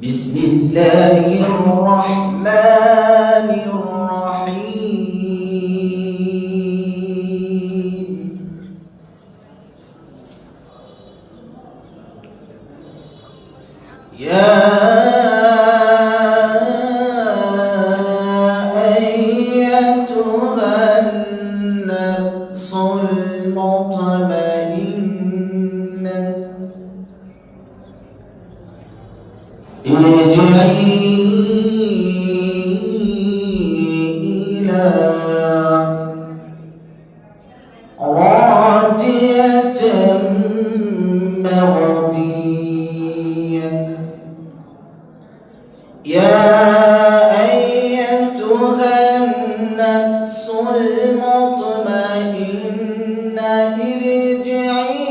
بسم الله الرحمن الرحيم يا أيتها النفس المطمئنة ارجعي إلى راضية مرضية يا أيتها النفس المطمئنة ارجعي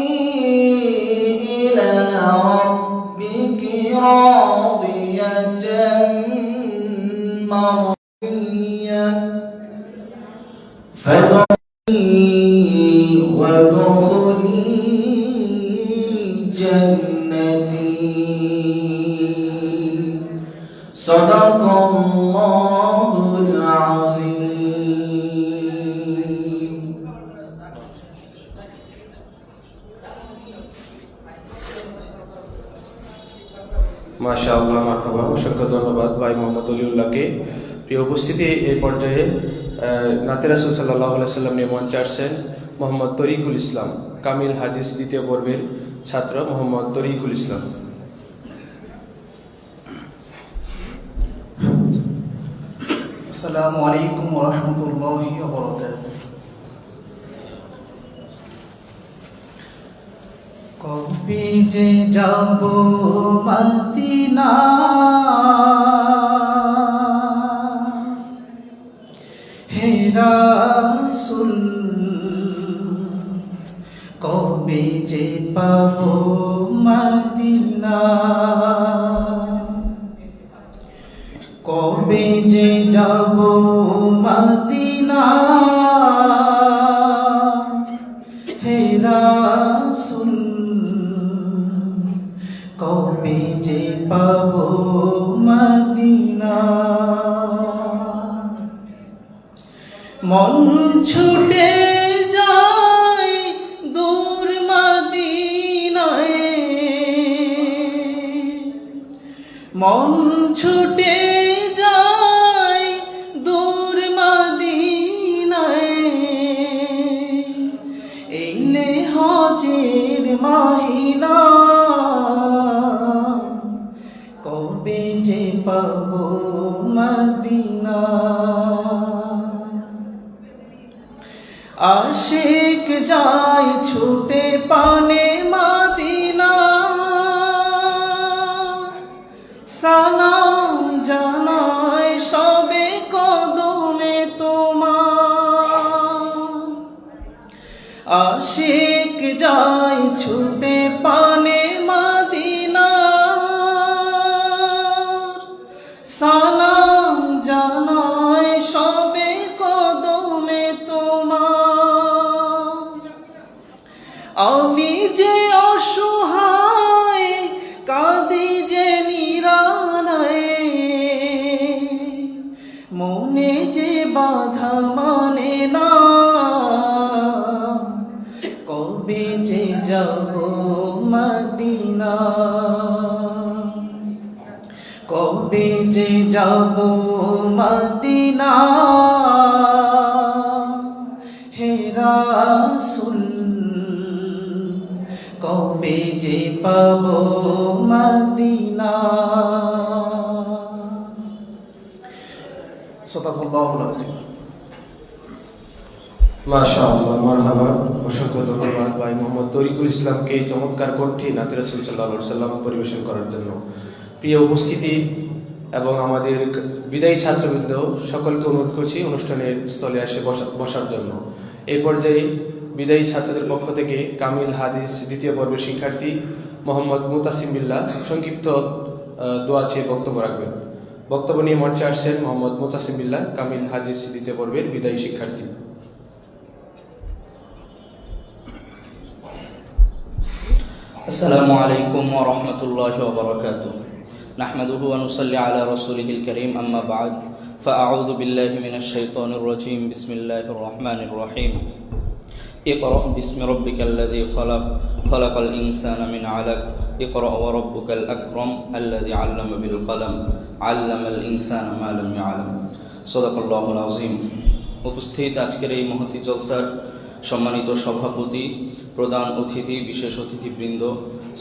إلى ربك راضية مرضية فادخلي وادخلي جنتي صدق الله العظيم মাশাআল্লাহ মারহাবা। অসংখ্য ধন্যবাদ ভাই মোহাম্মদ অলিউল্লাহকে। প্রিয় উপস্থিতি, এই পর্যায়ে নাতে রাসূল সাল্লাল্লাহু আলাইহি সাল্লাম নিয়ে মঞ্চে আসছেন মোহাম্মদ তরিকুল ইসলাম, কামিল হাদিস দ্বিতীয় পর্বের ছাত্র মোহাম্মদ তরিকুল ইসলাম। আসসালামু আলাইকুম ওয়া রাহমাতুল্লাহি ওয়া বারাকাতুহু। কবে যে যাব মদিনা, হে রাসূল কবে যে পাব মদিনা, কবে যে যাব মদিনা, হে রাসূল কবে যে পাব মদিনা। মন ছুটে যায় দূর মদিনায়, মন ছুটে যায় দূর মদিনায়, এলে হজের মাহিনা, কবে যে পাব মদিনা। আশিক যায় ছুটে পানে মদিনা, সালাম জানায় সবে কদমে তোমার। আশিক যায় ছুটে পানে মদিনা, সালাম জানায় সবে কদমে তোমার। আমি যে অসহায় কাঁদি যে নিরালায়, মনে যে বাধা মানে না, কবে যে যাব মদিনা, কবে যে যাব মদিনা, হে রাসূল কবে যে পাব মদিনা। সাদাকাল্লাহুল আযীম। মাশাআল্লাহ মারহাবা। অসংখ্য ধন্যবাদ ভাই মোহাম্মদ তরিকুল ইসলামকে এই চমৎকার কণ্ঠে নাতে রাসূল সাল্লাল্লাহু আলাইহি সাল্লাম পরিবেশন করার জন্য। প্রিয় উপস্থিতি এবং আমাদের বিদায়ী ছাত্রবৃন্দ সকলকে অনুরোধ করছি অনুষ্ঠানের স্থলে এসে বসার জন্য। এই পর্যায়ে বিদায়ী ছাত্রদের পক্ষ থেকে কামিল হাদিস দ্বিতীয় পর্বের শিক্ষার্থী মোহাম্মদ মুতাসিম বিল্লাহ সংক্ষিপ্ত দোয়া চেয়ে বক্তব্য রাখবেন। বক্তব্য নিয়ে মঞ্চে আসছেন মোহাম্মদ মুতাসিম বিল্লাহ, কামিল হাদিস দ্বিতীয় পর্বের বিদায়ী শিক্ষার্থী। السلام عليكم ورحمة الله وبركاته نحمده ونصلي على رسوله الكريم أما بعد فأعوذ بالله من الشيطان الرجيم بسم الله الرحمن الرحيم اقرأ باسم ربك الذي خلق خلق الإنسان من علق اقرأ وربك الأكرم الذي علم بالقلم علم الإنسان ما لم يعلم صدق الله العظيم উপস্থিত আজকের এই মহতী জলসার সম্মানিত সভাপতি, প্রধান অতিথি, বিশেষ অতিথিবৃন্দ,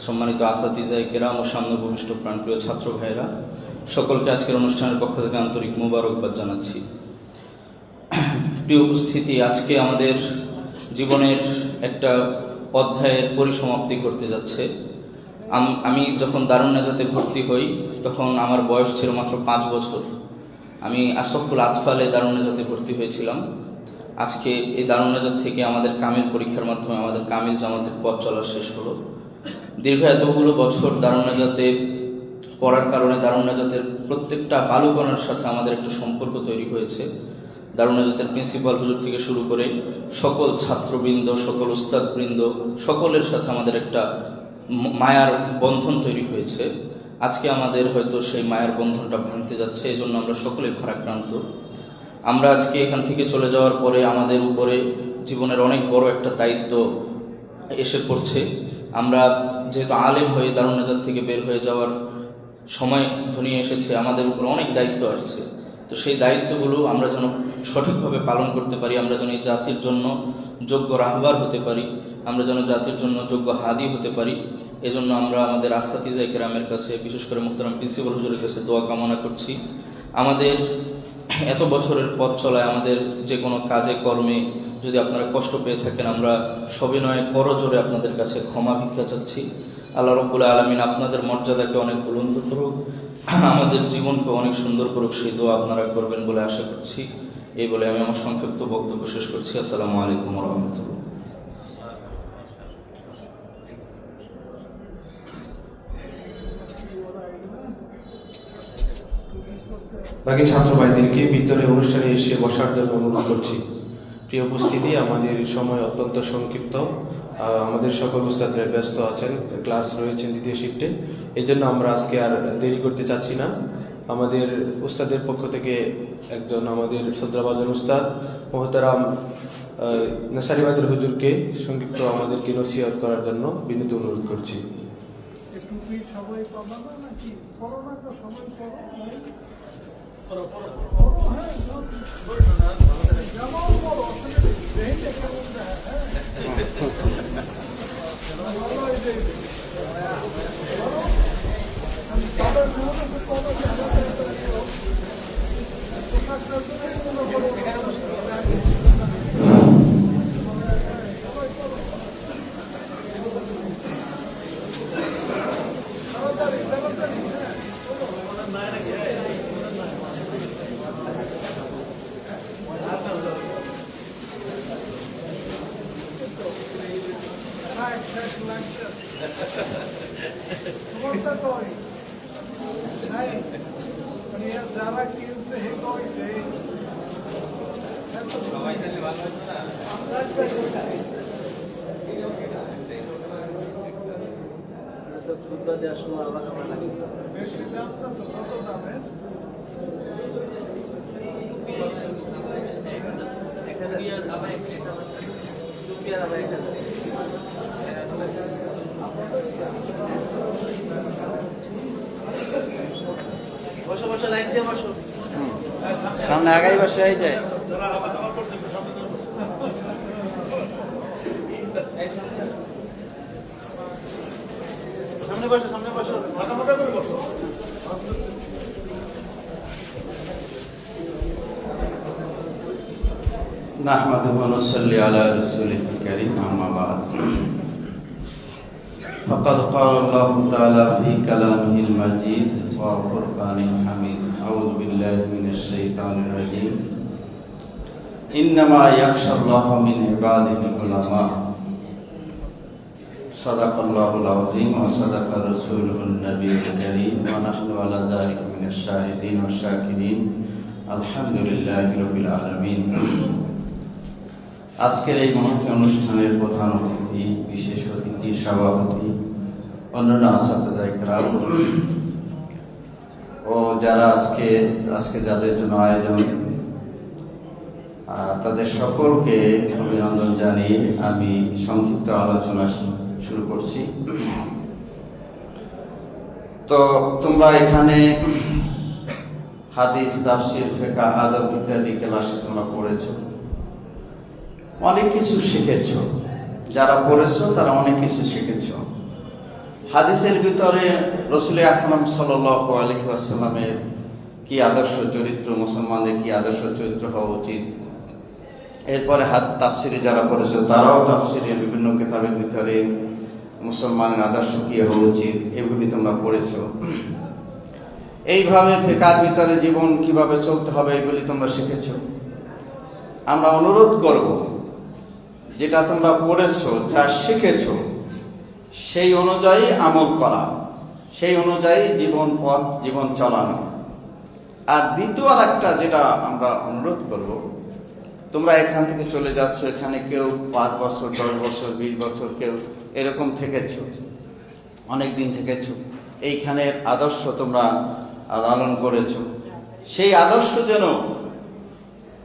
সম্মানিত আসাতিজায়ে কেরাম ও সামনেভূমিষ্ঠ প্রাণপ্রিয় ছাত্র ভাইয়েরা, সকলকে আজকের অনুষ্ঠানের পক্ষ থেকে আন্তরিক মোবারকবাদ জানাচ্ছি। প্রিয় উপস্থিতি, আজকে আমাদের জীবনের একটা অধ্যায়ের পরিসমাপ্তি করতে যাচ্ছে। আমি যখন দারুন নাজাতে ভর্তি হই তখন আমার বয়স ছিল মাত্র 5 বছর। আমি আশরাফুল আতফালে দারুন নাজাতে ভর্তি হয়েছিলাম। আজকে এই দারুন নাজাত থেকে আমাদের কামিল পরীক্ষার মাধ্যমে আমাদের কামিল জামাতের পথ চলা শেষ হলো। দীর্ঘ এতগুলো বছর দারুন নাজাতে পড়ার কারণে দারুন নাজাতের প্রত্যেকটা বালুকণার সাথে আমাদের একটা সম্পর্ক তৈরি হয়েছে। দারুন নাজাতের প্রিন্সিপাল হুজুর থেকে শুরু করে সকল ছাত্রবৃন্দ, সকল উস্তাদবৃন্দ, সকলের সাথে আমাদের একটা মায়ার বন্ধন তৈরি হয়েছে। আজকে আমাদের হয়তো সেই মায়ার বন্ধনটা ভাঙতে যাচ্ছে, এই জন্য আমরা সকলেই ভারাক্রান্ত। আমরা আজকে এখান থেকে চলে যাওয়ার পরে আমাদের উপরে জীবনের অনেক বড় একটা দায়িত্ব এসে পড়ছে। আমরা যেহেতু আলেম হয়ে দারুন নাজাত থেকে বের হয়ে যাওয়ার সময় ঘনিয়ে এসেছে, আমাদের উপর অনেক দায়িত্ব আসছে। তো সেই দায়িত্বগুলো আমরা যেন সঠিকভাবে পালন করতে পারি, আমরা যেন এই জাতির জন্য যোগ্য রাহবার হতে পারি, আমরা যেন জাতির জন্য যোগ্য হাদি হতে পারি, এজন্য আমরা আমাদের আসাতিজায়ে কেরামের কাছে, বিশেষ করে মুহতারাম প্রিন্সিপাল হুজুরের কাছে দোয়া কামনা করছি। আমাদের এত বছরের পথ চলায় আমাদের যে কোনো কাজে কর্মে যদি আপনারা কষ্ট পেয়ে থাকেন, আমরা সবিনয়ে করজোরে আপনাদের কাছে ক্ষমা ভিক্ষা চাচ্ছি। আল্লাহ রাব্বুল আলামিন আপনাদের মর্যাদাকে অনেক বুলন্দ করুক, আমাদের জীবনকে অনেক সুন্দর করুক, সেই দোয়া আপনারা করবেন বলে আশা করছি। এই বলে আমি আমার সংক্ষিপ্ত বক্তব্য শেষ করছি। আসসালামু আলাইকুম ওয়া রাহমাতুল্লাহ। বাকি ছাত্র ভাইদেরকে ভিতরে অনুষ্ঠানে এসে বসার জন্য অনুরোধ করছি। প্রিয় উপস্থিতি, আমাদের সময় অত্যন্ত সংক্ষিপ্ত। আমাদের সকল উস্তাদরা ব্যস্ত আছেন, ক্লাস রয়েছেন দ্বিতীয় শিফটে, এই জন্য আমরা আজকে আর দেরি করতে চাচ্ছি না। আমাদের উস্তাদের পক্ষ থেকে একজন আমাদের শ্রদ্ধাভাজন উস্তাদ মোহতারাম নাসারিবাদের হুজুরকে সংক্ষিপ্ত আমাদেরকে নসিহত করার জন্য বিনীত অনুরোধ করছি। সামনে আগাই বসে এই যায় সামনে বসো মাথা করে বসো। নাহমাদুহু ওয়া নুসাল্লি আলা রাসূলিল কারীম আম্মা বা'দ। فقد قال الله تعالى في كلامه المجيد وفرقانه الحميد. أعوذ بالله من الشيطان الرجيم. إنما يخشى الله من عباده العلماء. صدق الله العظيم وصدق رسوله النبي الكريم ونحن على ذلك من الشاهدين والشاكرين. الحمد لله رب العالمين. আজকের এই মহৎ অনুষ্ঠানের প্রধান অতিথি, বিশেষ অতিথি, সভাপতি অন্যান্য আসাদা ও যারা আজকে যাদের জন্য আয়োজন, তাদের সকলকে অভিনন্দন জানিয়ে আমি সংক্ষিপ্ত আলোচনা শুরু করছি। তো তোমরা এখানে হাদিস, তাফসীর, ফিকহ, আদব ইত্যাদি ক্লাসে তোমরা পড়েছো, অনেক কিছু শিখেছো। যারা পড়েছো তারা অনেক কিছু শিখেছো। হাদিসের ভিতরে রাসূল আকরাম সাল্লাল্লাহু আলাইহি ওয়াসাল্লামের কি আদর্শ চরিত্র, মুসলমানদের কি আদর্শ চরিত্র হওয়া উচিত। এরপরে তাফসীরে যারা পড়েছো তারাও তাফসীরের বিভিন্ন কিতাবের ভিতরে মুসলমানের আদর্শ কি হওয়া উচিত এগুলি তোমরা পড়েছো। এইভাবে ফিকহের ভিতরে জীবন কিভাবে চলতে হবে এগুলি তোমরা শিখেছো। আমরা অনুরোধ করব, যেটা তোমরা পড়েছো, যা শিখেছো, সেই অনুযায়ী আমল করা, সেই অনুযায়ী জীবন চালানো। আর দ্বিতীয় আরেকটা যেটা আমরা অনুরোধ করব, তোমরা এখান থেকে চলে যাচ্ছ, এখানে কেউ 5 বছর, 10 বছর, 20 বছর, কেউ এরকম থেকেছো, অনেক দিন থেকেছো, এইখানের আদর্শ তোমরা লালন করেছো। সেই আদর্শ যেন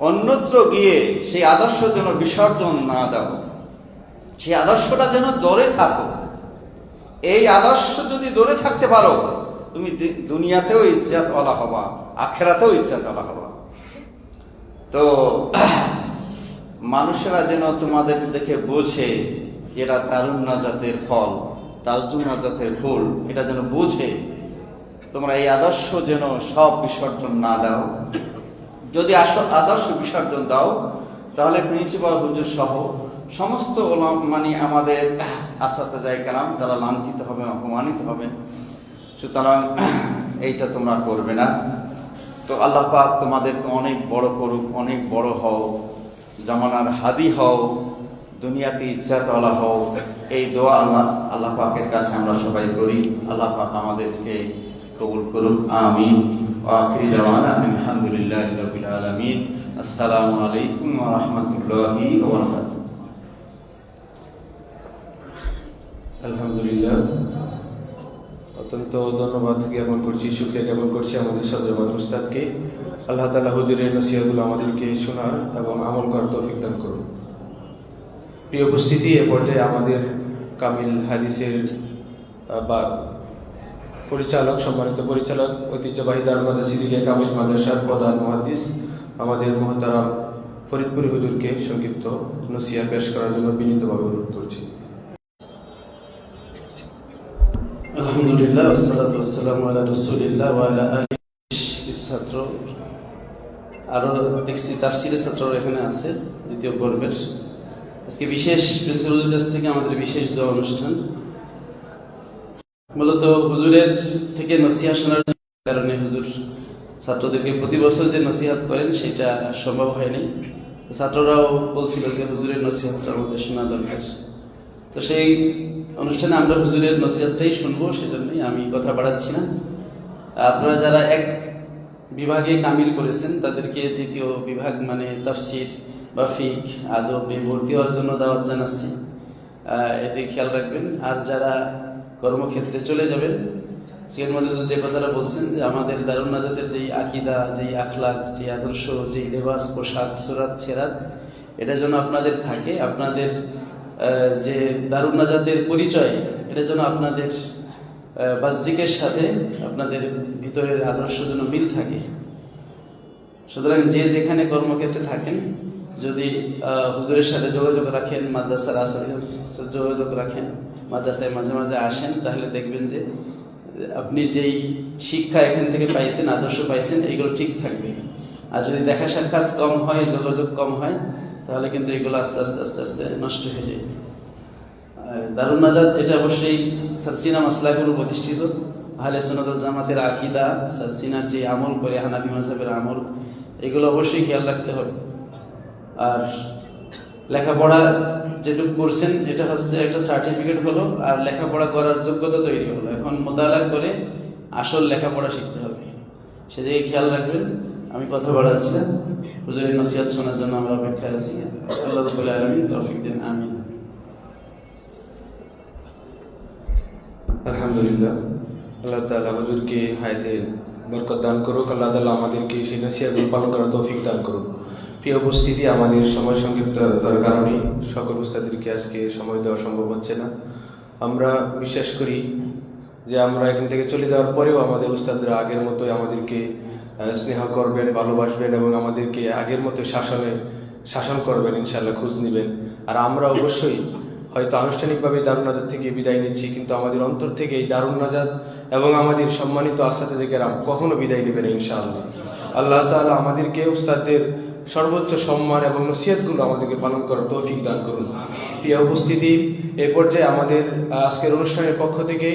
অন্যত্র গিয়ে সেই আদর্শ যেন বিসর্জন না দাও, সেই আদর্শটা যেন ধরে থাকো। এই আদর্শ যদি ধরে থাকতে পারো, তুমি দুনিয়াতেও ইজ্জতওয়ালা হবা, আখিরাতেও ইজ্জতওয়ালা হবা। তো মানুষেরা যেন তোমাদের দেখে বোঝে এরা দারুন নাজাতের ফল, দারুন নাজাতের ফুল, এটা যেন বোঝে। তোমরা এই আদর্শ যেন সব বিসর্জন না দাও। যদি আদর্শ বিসর্জন দাও, তাহলে প্রিন্সিপাল হুজুর সহ সমস্ত মানে আমাদের আসাতেজায়ে কেরাম তারা লাঞ্ছিত হবেন, অপমানিত হবেন। সুতরাং এইটা তোমরা করবে না। তো আল্লাহ পাক তোমাদেরকে অনেক বড় করুক, অনেক বড় হও, জামানার হাদি হও, দুনিয়াতে ইজ্জতওয়ালা হও। এই দোয়া আল্লাহ পাকের কাছে আমরা সবাই করি। আল্লাহ পাক আমাদেরকে কবুল করুন, আমিন। ওয়া আখিরু দাওয়ানা আলহামদুলিল্লাহি রাব্বিল আলামিন। আসসালামু আলাইকুম ওয়া রাহমাতুল্লাহি ওয়া বারাকাতুহু। আলহামদুলিল্লাহ, অত্যন্ত ধন্যবাদ জ্ঞাপন করছি, শুকরিয়া জ্ঞাপন করছি আমাদের সদরবাদ উস্তাদকে। আল্লাহ তাআলা হুজুরের নসিহতগুলো আমাদেরকে শোনার এবং আমল করার তৌফিক দান করুন। প্রিয় উপস্থিতি, এ পর্যায়ে আমাদের কামিল হাদিসের বা পরিচালক, সম্মানিত পরিচালক, ঐতিহ্যবাহী দারুল মাদ্রাসা সিদ্দিকিয়া কামিল মাদ্রাসার প্রধান মুহাদ্দিস আমাদের মুহতারাম ফরিদপুরি হুজুরকে সংক্ষিপ্ত নসিহত পেশ করার জন্য বিনীতভাবে অনুরোধ করছি। আলহামদুলিল্লাহ, আসসালাতু ওয়াসসালামু আলা রাসূলিল্লাহ ওয়া আলা আলিহি। কিছু ছাত্র আরো দেখছি তাফসীরের ছাত্র এখানে আছে দ্বিতীয় পর্বের। আজকে বিশেষ প্রিন্সিপালের কাছ থেকে আমাদের বিশেষ দোয়া অনুষ্ঠান। মূলত হুজুরের থেকে নসিহত শোনার কারণে হুজুর ছাত্রদেরকে প্রতি বছর যে নসিহত করেন সেটা সম্ভব হয়নি। ছাত্ররাও বলছিল যে হুজুরের নসিহতটা আমাদের শোনা দরকার। তো সেই অনুষ্ঠানে আমরা হুজুরের নসিহতটাই শুনবো, সেজন্যই আমি কথা বাড়াচ্ছি না। আপনারা যারা এক বিভাগে কামিল করেছেন তাদেরকে দ্বিতীয় বিভাগ মানে তাফসীর বা ফিকহ, আদবে ভর্তি হওয়ার জন্য দাওয়াত জানাচ্ছি, এতে খেয়াল রাখবেন। আর যারা কর্মক্ষেত্রে চলে যাবেন, সেখান মধ্যে যে কথাটা বলছেন যে আমাদের দারুন নাজাতের যেই আকিদা, যেই আখলাক, যেই আদর্শ, যেই লেবাস, পোশাক, সুরাত, ছেরাত, এটা যেন আপনাদের থাকে। আপনাদের যে দারুন নাজাতের পরিচয়, এটা যেন আপনাদের বাহ্যিকের সাথে আপনাদের ভিতরের আদর্শ যেন মিল থাকে। সুতরাং যে যেখানে কর্মক্ষেত্রে থাকেন, যদি হুজুরের সাথে যোগাযোগ রাখেন, মাদ্রাসার আসার যোগাযোগ রাখেন, মাদ্রাসায় মাঝে মাঝে আসেন, তাহলে দেখবেন যে আপনি যেই শিক্ষা এখান থেকে পাইছেন, আদর্শ পাইছেন, এগুলো ঠিক থাকবে। আর যদি দেখা সাক্ষাৎ কম হয়, যোগাযোগ কম হয়, তাহলে কিন্তু এগুলো আস্তে আস্তে আস্তে আস্তে নষ্ট হয়ে যায়। দারুন নাজাত এটা অবশ্যই সারসিনা মাসলাকের উপর প্রতিষ্ঠিত। আহলে সুন্নাত ওয়াল জামাতের আকীদা, সারসিনার যে আমল করে হানাফি মাযহাবের আমল, এগুলো অবশ্যই খেয়াল রাখতে হবে। আর লেখাপড়া যেটুকু করছেন এটা হচ্ছে একটা সার্টিফিকেট হলো, আর লেখাপড়া করার যোগ্যতা তৈরি হলো। এখন মোতালা করে আসল লেখাপড়া শিখতে হবে, সেদিকে খেয়াল রাখবেন। আমি কথা বাড়াচ্ছি না, হুজুরের নসিহত শোনার জন্য আমরা অপেক্ষায় আছি। আল্লাহ রাব্বুল আলামিন তৌফিক দেন, আমিন। আলহামদুলিল্লাহ, আল্লাহ তাআলা হুজুরকে হায়াতে বরকত দান করুক। আল্লাহ তাআলা আমাদেরকে সেই নসিহতগুলো পালন করার তৌফিক দান করুক। প্রিয় উপস্থিতি, আমাদের সময় সংক্ষিপ্ততার কারণে সকল উস্তাদেরকে আজকে সময় দেওয়া সম্ভব হচ্ছে না। আমরা বিশ্বাস করি যে আমরা এখান থেকে চলে যাওয়ার পরেও আমাদের উস্তাদরা আগের মতোই আমাদেরকে স্নেহ করবেন, ভালোবাসবেন এবং আমাদেরকে আগের মতো শাসন করবেন, ইনশাআল্লাহ খোঁজ নেবেন। আর আমরা অবশ্যই হয়তো আনুষ্ঠানিকভাবে দারুন নাজাত থেকে বিদায় নিচ্ছি, কিন্তু আমাদের অন্তর থেকে এই দারুন নাজাত এবং আমাদের সম্মানিত আসাতে কেরাম কখনো বিদায় নেবেন ইনশাআল্লাহ। আল্লাহ তাআলা আমাদেরকে উস্তাদদের সর্বোচ্চ সম্মান এবং নসিহতগুলো আমাদেরকে পালন করার তৌফিক দান করুন। প্রিয় উপস্থিতি, এই পর্যায়ে আমাদের আজকের অনুষ্ঠানের পক্ষ থেকে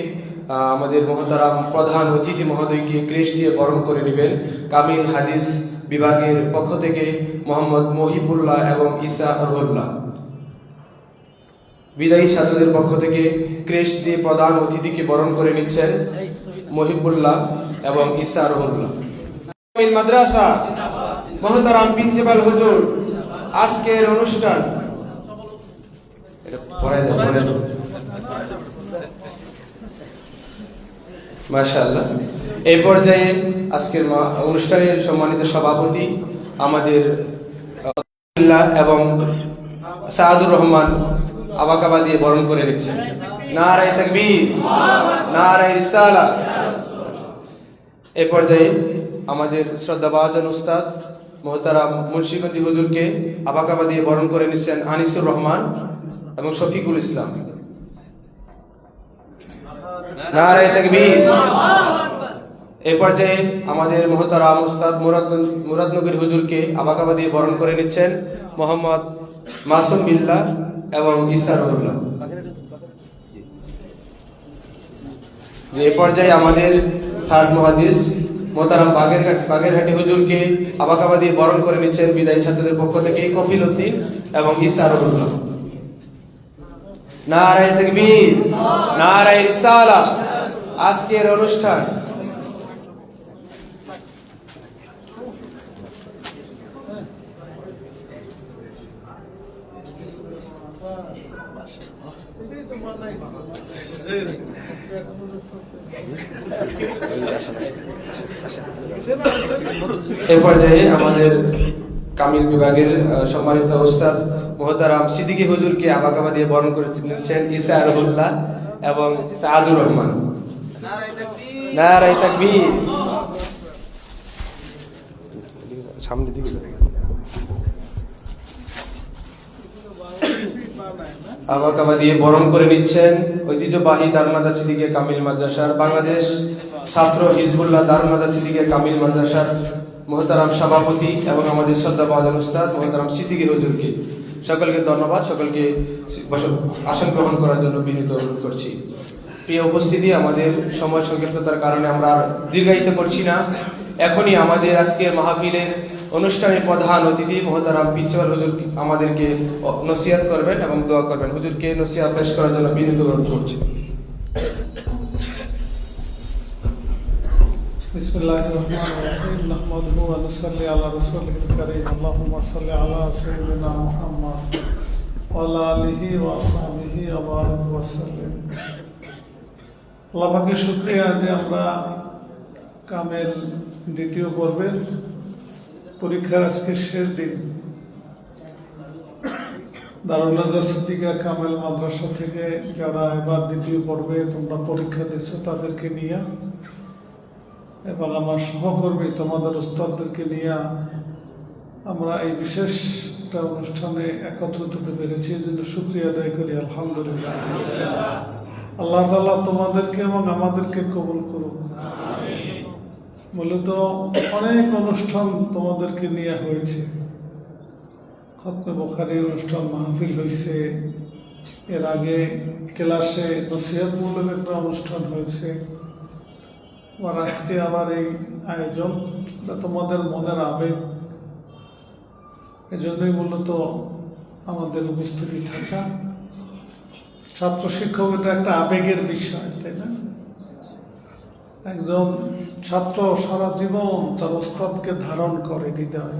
আমাদের মহতারাম প্রধান অতিথি মহোদয়কে ক্রেস্ট দিয়ে বরণ করে নেবেন কামিল হাদিস বিভাগের পক্ষ থেকে মোহাম্মদ মহিবুল্লাহ এবং ঈসা রুহুল্লাহ। বিদায়ী ছাত্রদের পক্ষ থেকে ক্রেস্ট দিয়ে প্রধান অতিথিকে বরণ করে নিচ্ছেন মহিবুল্লাহ এবং ঈসা রুহুল্লাহ। কামিল মাদ্রাসা মহতারাম প্রিন্সিপাল হুজুর আজকের অনুষ্ঠান মাশাআল্লাহ। এই পর্যায়ে আজকের অনুষ্ঠানের সম্মানিত সভাপতি আমাদের এবং সাদুর রহমান আবাকাবা দিয়ে বরণ করে নিচ্ছেন। নারায়ে তাকবীর, নারায়ে রিসালাত। এই পর্যায়ে আমাদের শ্রদ্ধাভাজন উস্তাদ মোহতারাম মুন্সিগঞ্জি হুজুরকে আবাকাবা দিয়ে বরণ করে নিচ্ছেন আনিসুর রহমান এবং শফিকুল ইসলাম। নারায়ে তাকবীর। এই পর্যায়ে আমাদের মোহতারাম উস্তাদ মুরাদনগর হুজুরকে আবাকাবা দিয়ে বরণ করে নিচ্ছেন মোহাম্মদ মাসুম বিল্লাহ এবং ঈসা রুহুল্লাহ। এই পর্যায়ে আমাদের থার্ড মুহাদ্দিস মোহতারাম বাগেরহাটি হুজুরকে আবাকাবা দিয়ে বরণ করে নিচ্ছেন বিদায়ী ছাত্রদের পক্ষ থেকে কফিল উদ্দিন এবং ঈসা রুহুল্লাহ। নারায়ে তাকবীর, নারায়ে রিসালাত। আজকের অনুষ্ঠান এ পর্যায়ে আমাদের কামিল বিভাগের সম্মানিত ওস্তাদ মোহতারাম সিদ্দিকী হুজুরকে আবাকাবা দিয়ে বরণ করে নিচ্ছেন ঈসা রুহুল্লাহ এবং সাদুর রহমান। নারায়ে তাকবীর। সামনে দিকে আবাকাবা দিয়ে বরণ করে নিচ্ছেন ঐতিহ্যবাহী দারুন নাজাত সিদ্দিকিয়া কামিল মাদ্রাসার বাংলাদেশ ছাত্র হিজবুল্লাহ দারুন নাজাত সিদ্দিকিয়া কামিল মাদ্রাসার মোহতারাম সভাপতি এবং আমাদের শ্রদ্ধাভাজন উস্তাদ মোহতারাম সিদ্দিকী হুজুরকে। সকলকে ধন্যবাদ, সকলকে আসন গ্রহণ করার জন্য বিনীত অনুরোধ করছি। প্রিয় উপস্থিতি, আমাদের সময় সংক্ষিপ্ততার কারণে আমরা আর দীর্ঘায়িত করছি না। এখনই আমাদের আজকের মাহফিলের অনুষ্ঠানের প্রধান অতিথি মোহতারাম প্রিন্সিপাল হুজুর আমাদেরকে নসিহত করবেন এবং দোয়া করবেন। হুজুরকে নসিহত পেশ করার জন্য বিনীত অনুরোধ করছি। বিসমিল্লাহির রহমানির রহিম। নাহমাদুহু ওয়া নুসাল্লি আলা রাসূলিল কারীম। আল্লাহুম্মা সাল্লি আলা সাইয়্যিদিনা মুহাম্মদ ওয়া আলা আলিহি ওয়া আসহাবিহি ওয়া বারিক ওয়া সাল্লিম। আল্লাহ পাকের শুকরিয়া যে আমরা কামেল দ্বিতীয় পর্বের পরীক্ষার আজকে শেষ দিন দারুন নাজাত সিদ্দিকিয়া কামেল মাদ্রাসা থেকে যারা এবার দ্বিতীয় পর্বে তোমরা পরীক্ষা দিচ্ছ তাদেরকে নিয়ে এবং আমার সহকর্মী তোমাদের উস্তাদদেরকে নিয়ে আমরা এই বিশেষ একটা অনুষ্ঠানে একত্রিত হতে পেরেছি। এই জন্য শুকরিয়া আদায় করি আলহামদুলিল্লাহ। আল্লাহ তাআলা তোমাদেরকে এবং আমাদেরকে কবুল করুন। মূলত অনেক অনুষ্ঠান তোমাদেরকে নিয়ে হয়েছে। খতমে বুখারীর অনুষ্ঠান মাহফিল হয়েছে, এর আগে ক্লাসে নসিহতমূলক একটা অনুষ্ঠান হয়েছে, আর আজকে আবার এই আয়োজন তোমাদের মনের আবেগ। এজন্যই মূলত আমাদের উপস্থিতি থাকা। ছাত্র শিক্ষক এটা একটা আবেগের বিষয়, তাই না? একজন ছাত্র সারা জীবন তার ওস্তাদকে ধারণ করে হৃদয়ে।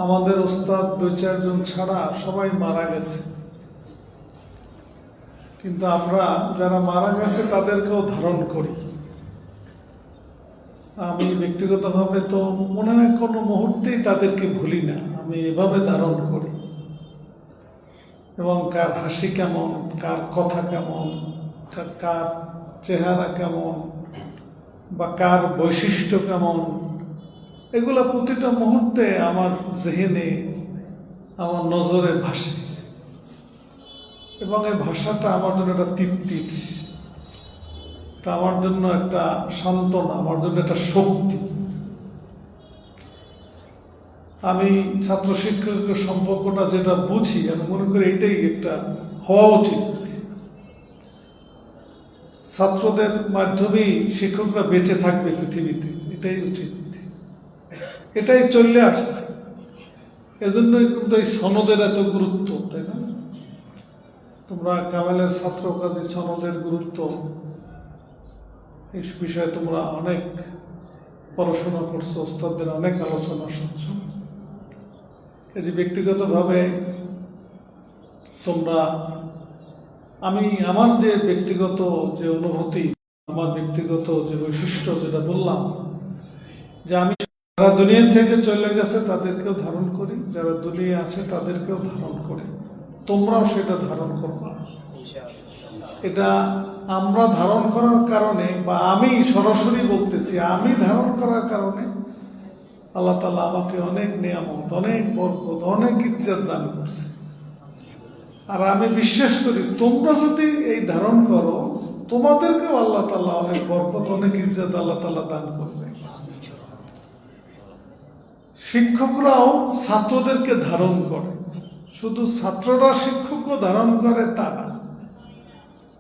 আমাদের ওস্তাদ 2-4 জন ছাড়া সবাই মারা গেছে। কিন্তু আমরা যারা মারা গেছে তাদেরকেও ধারণ করি। আমি ব্যক্তিগতভাবে তো মনে হয় কোনো মুহূর্তেই তাদেরকে ভুলি না, আমি এভাবে ধারণ করি। এবং কার হাসি কেমন, কার কথা কেমন, কার চেহারা কেমন, বা কার বৈশিষ্ট্য কেমন, এগুলো প্রতিটা মুহূর্তে আমার জেহেনে, আমার নজরে ভাসে। এবং এই ভাষাটা আমার জন্য একটা তৃপ্তির, এটা আমার জন্য একটা সান্ত্বনা, আমার জন্য একটা শক্তি। আমি ছাত্র শিক্ষকের সম্পর্কটা যেটা বুঝি, আমি মনে করি এটাই একটা হওয়া উচিত। ছাত্রদের মাধ্যমেই শিক্ষকরা বেঁচে থাকবে পৃথিবীতে, এটাই উচিত, এটাই চলে আসছে। এজন্যই কিন্তু এই সনদের এত গুরুত্ব, তাই না? তোমরা কামালের ছাত্র, কাজী সনদের গুরুত্ব এই বিষয়ে তোমরা অনেক পড়াশোনা করছো, ওস্তাদদের অনেক আলোচনা শুনছো। কাজে ব্যক্তিগতভাবে তোমরা, আমি আমার যে ব্যক্তিগত যে অনুভূতি, আমার ব্যক্তিগত যে বৈশিষ্ট্য যেটা বললাম, যে আমি যারা দুনিয়া থেকে চলে গেছে তাদেরকেও ধারণ করি, যারা দুনিয়া আছে তাদেরকেও ধারণ করি। তোমরাও সেটা ধারণ করবা। এটা আমরা ধারণ করার কারণে, বা আমি সরাসরি বলতেছি, আমি ধারণ করার কারণে আল্লাহ তাআলা আমাকে অনেক নিয়ামত, অনেক বরকত, অনেক ইজ্জত দান করছে। আর আমি বিশ্বাস করি তোমরা যদি এই ধারণ করো, তোমাদেরকেও আল্লাহ তাআলা অনেক বরকত, অনেক ইজ্জত আল্লাহ তাআলা দান করবে। শিক্ষকরাও ছাত্রদেরকে ধারণ করে, শুধু ছাত্ররা শিক্ষকও ধারণ করে তা না।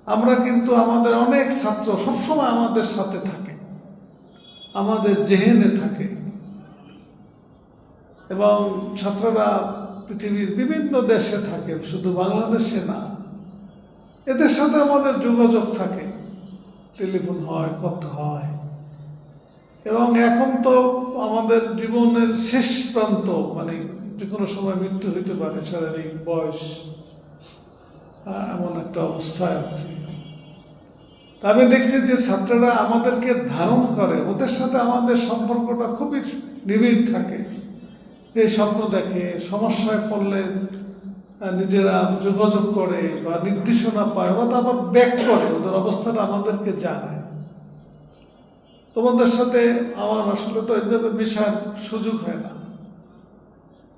আমরা কিন্তু আমাদের অনেক ছাত্র সবসময় আমাদের সাথে থাকে, আমাদের জেহেনে থাকে। এবং ছাত্ররা পৃথিবীর বিভিন্ন দেশে থাকে, শুধু বাংলাদেশে না। এদের সাথে আমাদের যোগাযোগ থাকে, টেলিফোন হয়, কথা হয়। এবং এখন তো আমাদের জীবনের শেষ প্রান্ত, মানে যে কোনো সময় মৃত্যু হইতে পারে, শারীরিক বয়স এমন একটা অবস্থায় আছে। তা আমি দেখছি যে ছাত্ররা আমাদেরকে ধারণ করে, ওদের সাথে আমাদের সম্পর্কটা খুবই নিবিড় থাকে। এই স্বপ্ন দেখে, সমস্যায় পড়লে নিজেরা যোগাযোগ করে বা নির্দেশনা পায়, ওরা তো আবার ব্যাক করে, ওদের অবস্থাটা আমাদেরকে জানায়। তোমাদের সাথে আমার আসলে তো এইভাবে মেশার সুযোগ হয় না,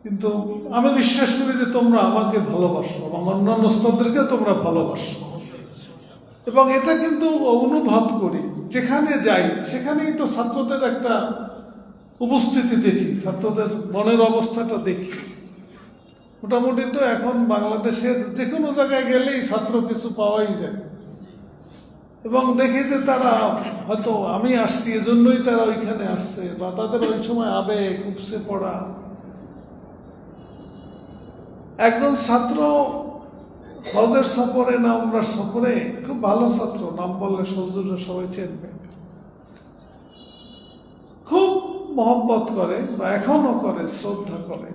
কিন্তু আমি বিশ্বাস করি যে তোমরা আমাকে ভালোবাসো এবং অন্যান্য স্তরদেরকে তোমরা ভালোবাসো। এবং এটা কিন্তু অনুভব করি, যেখানে যাই সেখানেই তো ছাত্রদের একটা উপস্থিতি দেখি, ছাত্রদের মনের অবস্থাটা দেখি। মোটামুটি তো এখন বাংলাদেশের যে কোনো জায়গায় গেলেই ছাত্র কিছু পাওয়াই যায়। এবং দেখি যে তারা হয়তো আমি আসছি এজন্যই তারা ওইখানে আসছে, বা তাদের ওই সময় আবেগ উপসে পড়া। একজন ছাত্র হজের সফরে না উমরার সফরে, খুব ভালো ছাত্র, নাম বললে সৌজন্য সবাই চেনবে, খুব মহব্বত করে বা এখনো করে, শ্রদ্ধা করে,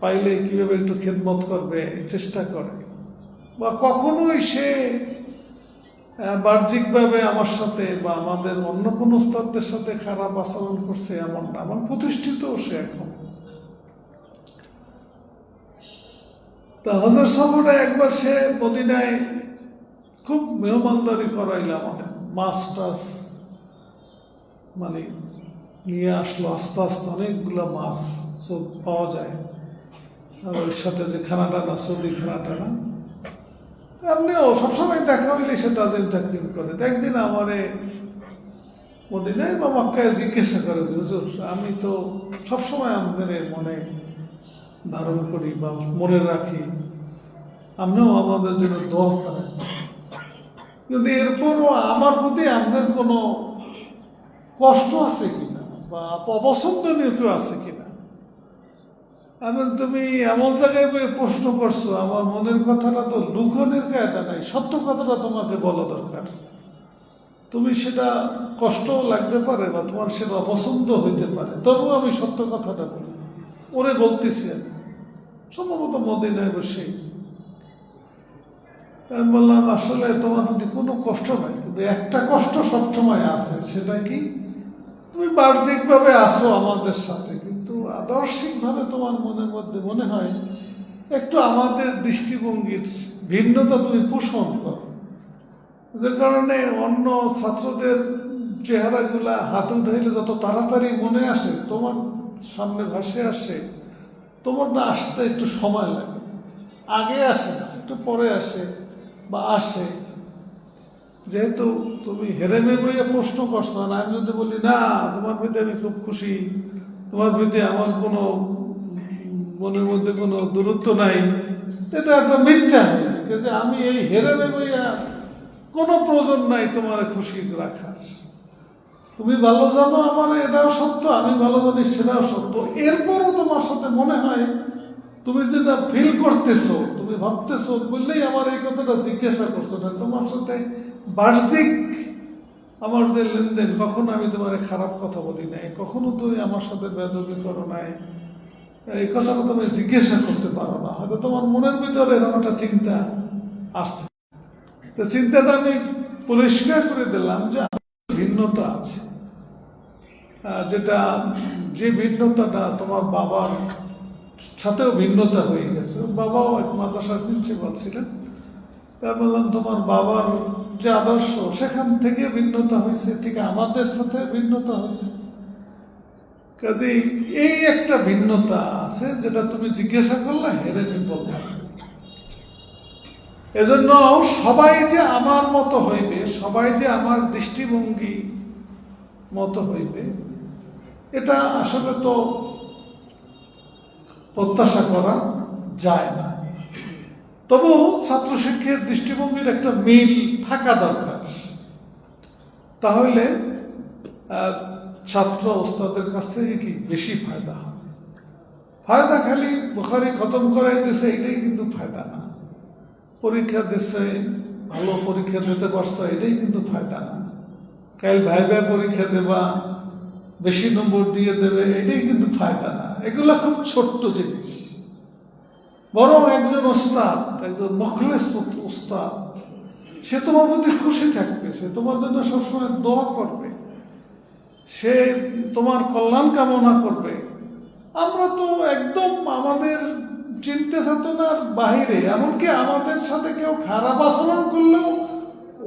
পাইলে কিভাবে একটু খেদমত করবে চেষ্টা করে। বা কখনোই সে বাহ্যিকভাবে আমার সাথে বা আমাদের অন্য কোনো উস্তাদদের সাথে খারাপ আচরণ করছে এমন না, আমার প্রতিষ্ঠিত সে এখন। তা হজের সফরে একবার সে মদিনায় খুব মেহমানদারি করাইল, আমাদের মাছ টাছ মানে নিয়ে আসলো, আস্তে আস্তে অনেকগুলো মাছ সব পাওয়া যায়। আর ওর সাথে যে খানাটা না, সৌদি খানাটা না, এমনিও সবসময় দেখা হইলে সে তাজিম তাকরিম করে। একদিন আমারে মদিনায় বা মক্কায় জিজ্ঞাসা করে যে হুজুর, আমি তো সবসময় আমাদের মনে ধারণ করি বা মনে রাখি, আপনিও আমাদের জন্য দোয়া করেন, কিন্তু এরপরও আমার প্রতি আপনার কোনো কষ্ট আছে কিনা বা অপছন্দনীয় কেউ আছে কিনা। আমি, তুমি এমন জায়গায় প্রশ্ন করছো, আমার মনের কথাটা তো লুকনের কায়দা নাই, সত্য কথাটা তোমাকে বলা দরকার। তুমি সেটা কষ্টও লাগতে পারে বা তোমার সেটা অপছন্দ হইতে পারে, তবুও আমি সত্য কথাটা বলি। ওরে বলতেছি আমি, সম্ভবত মদিনায় বসে। আমি বললাম আসলে তোমার প্রতি কোনো কষ্ট নাই, কিন্তু একটা কষ্ট সবসময় আছে। সেটা কি, তুমি বাহ্যিকভাবে আসো আমাদের সাথে, কিন্তু আদর্শিকভাবে তোমার মনের মধ্যে মনে হয় একটু আমাদের দৃষ্টিভঙ্গির ভিন্নতা তুমি পোষণ করো, যে কারণে অন্য ছাত্রদের চেহারাগুলা হাত উঠাইলে যত তাড়াতাড়ি মনে আসে, তোমার সামনে ভাসে আসে, তোমার না আসতে একটু সময় লাগে, আগে আসে না, একটু পরে আসে বা আসে। যেহেতু তুমি হেরেমে বইয়ে প্রশ্ন করছো না, আমি যদি বলি না তোমার প্রতি আমি খুব খুশি, তোমার প্রতি আমার কোনো মনের মধ্যে কোনো দূরত্ব নাই, এটা একটা মিথ্যা। যে আমি এই হেরেমে বইয়া কোনো প্রয়োজন নাই তোমার খুশি রাখার। তুমি ভালো জানো আমার এটাও সত্য, আমি ভালো জানি সেটাও সত্য। এরপরও তোমার সাথে মনে হয় তুমি যেটা ফিল করতেছো, তুমি ভাবতেছো বললেই আমার এই কথাটা জিজ্ঞাসা করছো না। তোমার সাথে বাহ্যিক আমার যে লেনদেন, কখনো আমি তোমার খারাপ কথা বলি নাই, কখনো তুমি আমার সাথে বেয়াদবি করো নাই, এই কথাটা তুমি জিজ্ঞাসা করতে পারো না। হয়তো তোমার মনের ভিতরে এরকম একটা চিন্তা আসছে। তো চিন্তাটা আমি পরিষ্কার করে দিলাম যে ভিন্নতা আছে, যেটা যে ভিন্নতাটা তোমার বাবার সাথেও ভিন্নতা হয়ে গেছে। বাবাও এক মাদ্রাসার প্রিন্সিপাল ছিলেন, তাই বললাম তোমার বাবার যে আদর্শ সেখান থেকে ভিন্নতা হয়েছে, ঠিক আমাদের সাথে ভিন্নতা হয়েছে। কাজেই এই একটা ভিন্নতা আছে যেটা তুমি জিজ্ঞাসা করলে হেরেমি বললাম। এজন্য সবাই যে আমার মতো হইবে, সবাই যে আমার দৃষ্টিভঙ্গি মতো হইবে, এটা আসলে তো প্রত্যাশা করা যায় না। তবু ছাত্র শিক্ষকের দৃষ্টিভঙ্গির একটা মিল থাকা দরকার, তাহলে ছাত্র ওস্তাদের কাছ থেকে কি বেশি ফায়দা হবে। ফায়দা খালি বুখারি খতম করাই দিছে এটাই কিন্তু ফায়দা না, পরীক্ষা দিচ্ছে ভালো পরীক্ষা দিতে পারছো এটাই কিন্তু ফায়দা না, কাল ভাইবা পরীক্ষা দেবা বেশি নম্বর দিয়ে দেবে এটাই কিন্তু ফায়দা না। এগুলো খুব ছোট্ট জিনিস। বরং একজন ওস্তাদ, একজন মুখলেস ওস্তাদ, সে তোমার মধ্যে খুশি থাকবে, সে তোমার জন্য সবসময় দোয়া করবে, সে তোমার কল্যাণ কামনা করবে। আমরা তো একদম আমাদের চিন্তা চেতনার বাহিরে, এমনকি আমাদের সাথে কেউ খারাপ আচরণ করলেও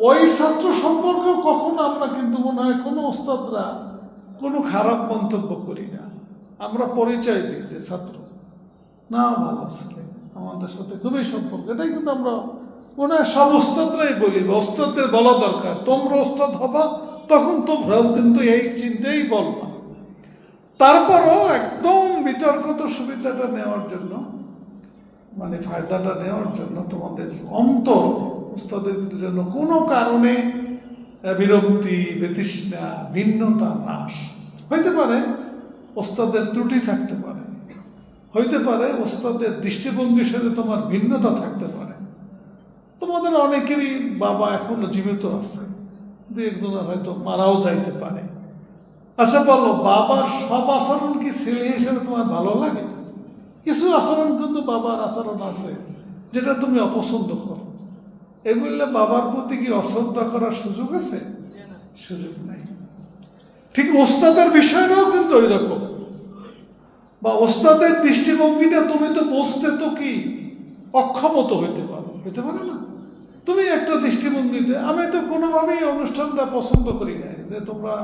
ওই ছাত্র সম্পর্কে কখনো আমরা কিন্তু মনে হয় কোনো ওস্তাদরা কোনো খারাপ মন্তব্য করি না। আমরা পরিচয় দিই যে ছাত্র না ভালো ছেলে, আমাদের সাথে খুবই সম্পর্ক। এটাই কিন্তু আমরা মনে হয় সব ওস্তাদরাই বলি, ওস্তাদদের বলা দরকার, তোমরা ওস্তাদ হবা তখন তোমরাও কিন্তু এই চিন্তাই বলবা। তারপরও একদম বিতর্কিত সুবিধাটা নেওয়ার জন্য, মানে ফায়দাটা নেওয়ার জন্য তোমাদের অন্তর ওস্তাদের জন্য কোনো কারণে বিরক্তি, বিতৃষ্ণা, ভিন্নতা নাশ হইতে পারে। ওস্তাদের ত্রুটি থাকতে পারে, হইতে পারে ওস্তাদের দৃষ্টিভঙ্গির সাথে তোমার ভিন্নতা থাকতে পারে। তোমাদের অনেকেরই বাবা এখনো জীবিত আছে, দু একজনের হয়তো মারাও যাইতে পারে। আচ্ছা বলো, বাবার সব আচরণ কি ছেলে হিসেবে তোমার ভালো লাগে? কিছু আচরণ কিন্তু বাবার আচরণ আছে যেটা তুমি অপছন্দ করো। এই বললে বাবার প্রতি কি অশ্রদ্ধা করার সুযোগ আছে? সুযোগ নাই। ঠিক ওস্তাদের বিষয়টাও কিন্তু ওই রকম। বা ওস্তাদের দৃষ্টিভঙ্গিটা তুমি তো বুঝতে তো কি অক্ষমত হইতে পারে না। তুমি একটা দৃষ্টিভঙ্গিতে, আমি তো কোনোভাবেই অনুষ্ঠানটা পছন্দ করি নাই যে তোমরা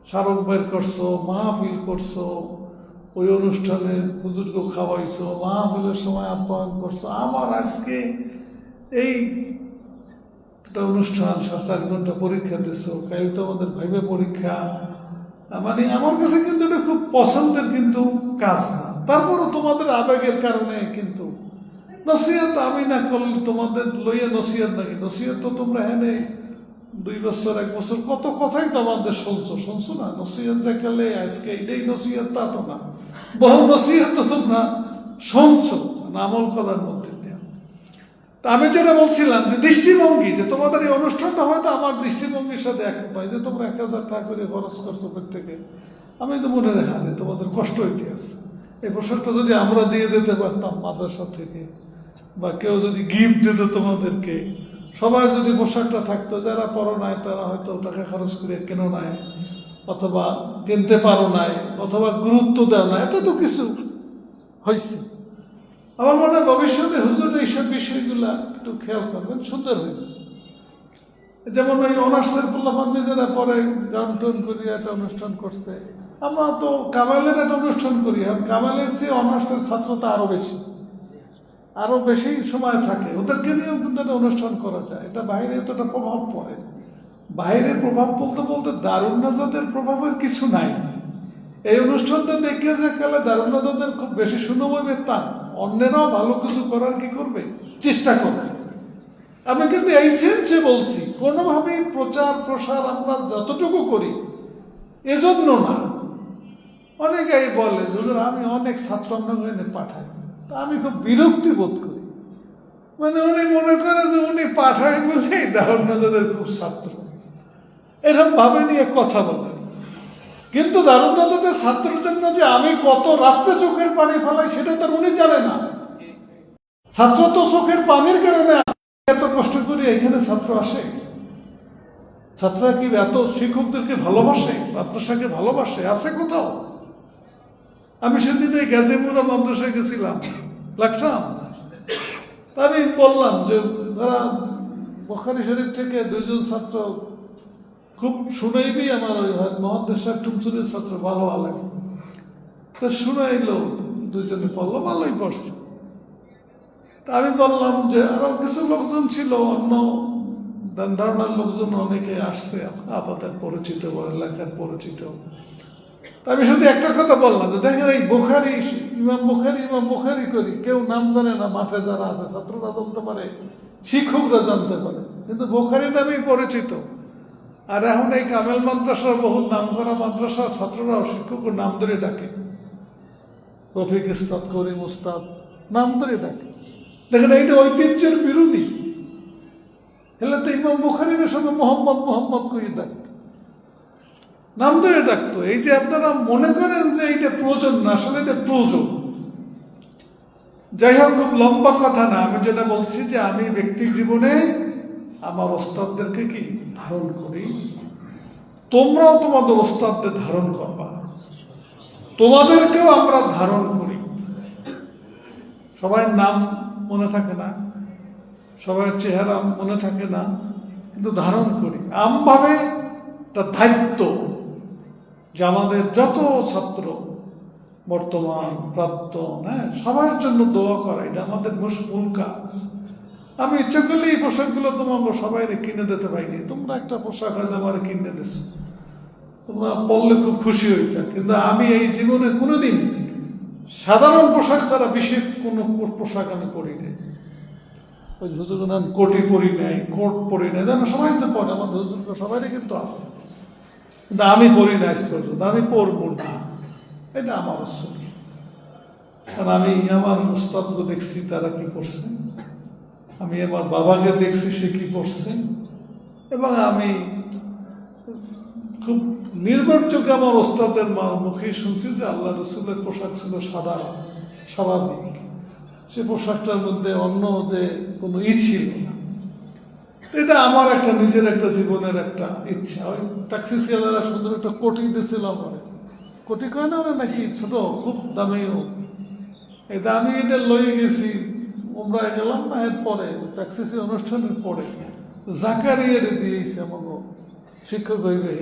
স্মারক বের করছো, মাহফিল করছো, ওই অনুষ্ঠানে হুজুরকে খাওয়াইছো, মাহফিলের সময় আপ্যায়ন করছো। আমার আজকে এই একটা অনুষ্ঠান 7-8 ঘন্টা পরীক্ষা দিছো, কাল তো আমাদের ভাইবে পরীক্ষা, মানে আমার কাছে কিন্তু এটা খুব পছন্দের কিন্তু কাজ না। তারপরও তোমাদের আবেগের কারণে কিন্তু নসিহত আমি না করলে তোমাদের লইয়া নসিহত নাকি, নসিহত তো তোমরা হেনে 2 বছর 1 বছর কত কথাই তো আমাদের শুনছো না। নসিহত যে গেলে আজকে এটাই নসিহত তা তো না, বহু নসিহত তো তোমরা শুনছো না আমল করার মধ্যে দিয়ে। তা আমি যেটা বলছিলাম যে দৃষ্টিভঙ্গি, যে তোমাদের এই অনুষ্ঠানটা হয়তো আমার দৃষ্টিভঙ্গির সাথে এক পাই, যে তোমরা 1000 টাকা করে খরচ করছো প্রত্যেকে, আমি তো মনে রেখা তোমাদের কষ্ট হইতে আছে। এই বছরটা যদি আমরা দিয়ে দিতে পারতাম মাদ্রাসা থেকে, বা কেউ যদি গিফট দিত তোমাদেরকে, সবার যদি পোশাকটা থাকতো, যারা পরো নাই তারা হয়তো টাকা খরচ করে কেনো নাই, অথবা কিনতে পারো নাই, অথবা গুরুত্ব দাও না, এটা তো কিছু হয়েছে। আমার মনে হয় ভবিষ্যতে হুজুর এইসব বিষয়গুলা একটু খেয়াল করবেন, সুন্দর হইবে। যেমন ওই অনার্সের পোলাপান নিজেরা পরে গান টান করিয়া একটা অনুষ্ঠান করছে। আমরা তো কামালের একটা অনুষ্ঠান করি, আর কামালের চেয়ে অনার্সের ছাত্রতা আরো বেশি সময় থাকে, ওদেরকে নিয়েও কিন্তু একটা অনুষ্ঠান করা যায়। এটা বাইরে তো একটা প্রভাব পড়ে। বাইরের প্রভাব বলতে বলতে দারুন নাজাতের প্রভাবের কিছু নাই। এই অনুষ্ঠানটা দেখে যে কালে দারুন নাজাতের খুব বেশি শুনবো তা অন্যেরাও ভালো কিছু করার কি করবে, চেষ্টা করবে। আমি কিন্তু এই সেন্সে বলছি, কোনোভাবেই প্রচার প্রসার আমরা যতটুকু করি এজন্য না। অনেকেই বলে হুজুর আমি অনেক ছাত্র আপনাকে পাঠাই, তা আমি খুব বিরক্তি বোধ করি। মানে উনি মনে করে যে উনি পাঠায় বলেই দারুন নাজাতের খুব ছাত্র, এরকম ভাবে নিয়ে কথা বলে। কিন্তু দারুন নাজাতের ছাত্রের জন্য যে আমি কত রাত্রে চোখের পানি ফেলাই সেটা তো উনি জানে না। ছাত্র তো চোখের পানির কারণে এত কষ্ট করে এখানে ছাত্র আসে। ছাত্ররা কি এত শিক্ষকদেরকে ভালোবাসে, মাদ্রাসাকে ভালোবাসে? আছে কোথাও? আমি সেদিন এই গাজীপুরা মাদ্রাসায় গেছিলাম, লাগতাম। আমি বললাম যে তারা বুখারী শরীফ থেকে 2জন ছাত্র খুব শুনাইবি, আমার ওই মহাদেশ সাহেব টুমচুরের ছাত্র ভালো লাগে, তা শুনাইলো, 2জনে পড়লো, ভালোই পড়ছে। তা আমি বললাম যে আরো কিছু লোকজন ছিল, অন্য ধ্যান ধারণার লোকজন অনেকে আসছে, আমাদের পরিচিত বা এলাকার পরিচিত। তা আমি শুধু একটা কথা বললাম যে দেখেন এই বুখারী, ইমাম বুখারী করি, কেউ নাম জানে না, মাঠে যারা আছে ছাত্ররা জানতে পারে, শিক্ষকরা জানতে পারে, কিন্তু বুখারী নামেই পরিচিত। আর এখন এই কামেল মাদ্রাসার বহু নাম করা মাদ্রাসার ছাত্ররাও শিক্ষকের নাম ধরে ডাকে, রফিক উস্তাদ, করিম উস্তাদ নাম ধরে ডাকে। দেখেন এইটা ঐতিহ্যের বিরোধী। এলে তো ইমাম বুখারীর সঙ্গে মোহাম্মদ করে ডাকত, নাম ধরে ডাকতো। এই যে আপনারা মনে করেন যে এইটা প্রয়োজন না, আসলে এটা প্রয়োজন। যাই হোক, খুব লম্বা কথা না, আমি যেটা বলছি যে আমি ব্যক্তির জীবনে আমার ওস্তাদদেরকে কি ধারণ করি, তোমরাও তোমাদের ওস্তাদদের ধারণ করবা, তোমাদেরকেও আমরা ধারণ করি। সবাই নাম মনে থাকে না, সবার চেহারা মনে থাকে না, কিন্তু ধারণ করি আমভাবে। একটা দায়িত্ব যে আমাদের যত ছাত্র বর্তমান প্রাক্তন, সবার জন্য দোয়া করা, এটা আমাদের মূল কাজ। আমি ইচ্ছা করলে এই পোশাকগুলো তোমাকে সবাই কিনে দিতে পারিনি, তোমরা একটা পোশাক হয়তো আমার কিনে দিছো, তোমরা পড়লে খুব খুশি হইতা। কিন্তু আমি এই জীবনে কোনোদিন সাধারণ পোশাক ছাড়া বিশেষ কোনো পোশাক আমি পরিনি। ওই হুজুর নাম কোটি পরি নাই, কোট পরি নাই, যেন সবাই তো পরে, আমার হুজুর সবারই কিন্তু আছে, কিন্তু আমি পরি না আজ পর্যন্ত, আমি পরব না, এটা আমার উৎসব। কারণ আমি আমার উস্তাদকে দেখছি তারা কি করছে, আমি আমার বাবাকে দেখছি সে কি করছে, এবং আমি খুব নির্ভরযোগ্য আমার ওস্তাদের মুখে শুনছি যে আল্লাহ রসুলের পোশাক ছিল সাদা, স্বাভাবিক। সে পোশাকটার মধ্যে অন্য যে কোনো ছিল না। এটা আমার একটা নিজের একটা জীবনের একটা ইচ্ছা। ওই ট্যাক্সি সিয়ালারা সুন্দর একটা কোটি দিয়েছিল আমার, কোটি কয় না ওরা নাকি ছোট, খুব দামিও। এই দামি এটা লয়ে গেছি, আমরা গেলাম না, এর পরে ট্যাক্সি অনুষ্ঠানের পরে জাকারিয়ারে দিয়েছে আমাকে শিক্ষক হইবে।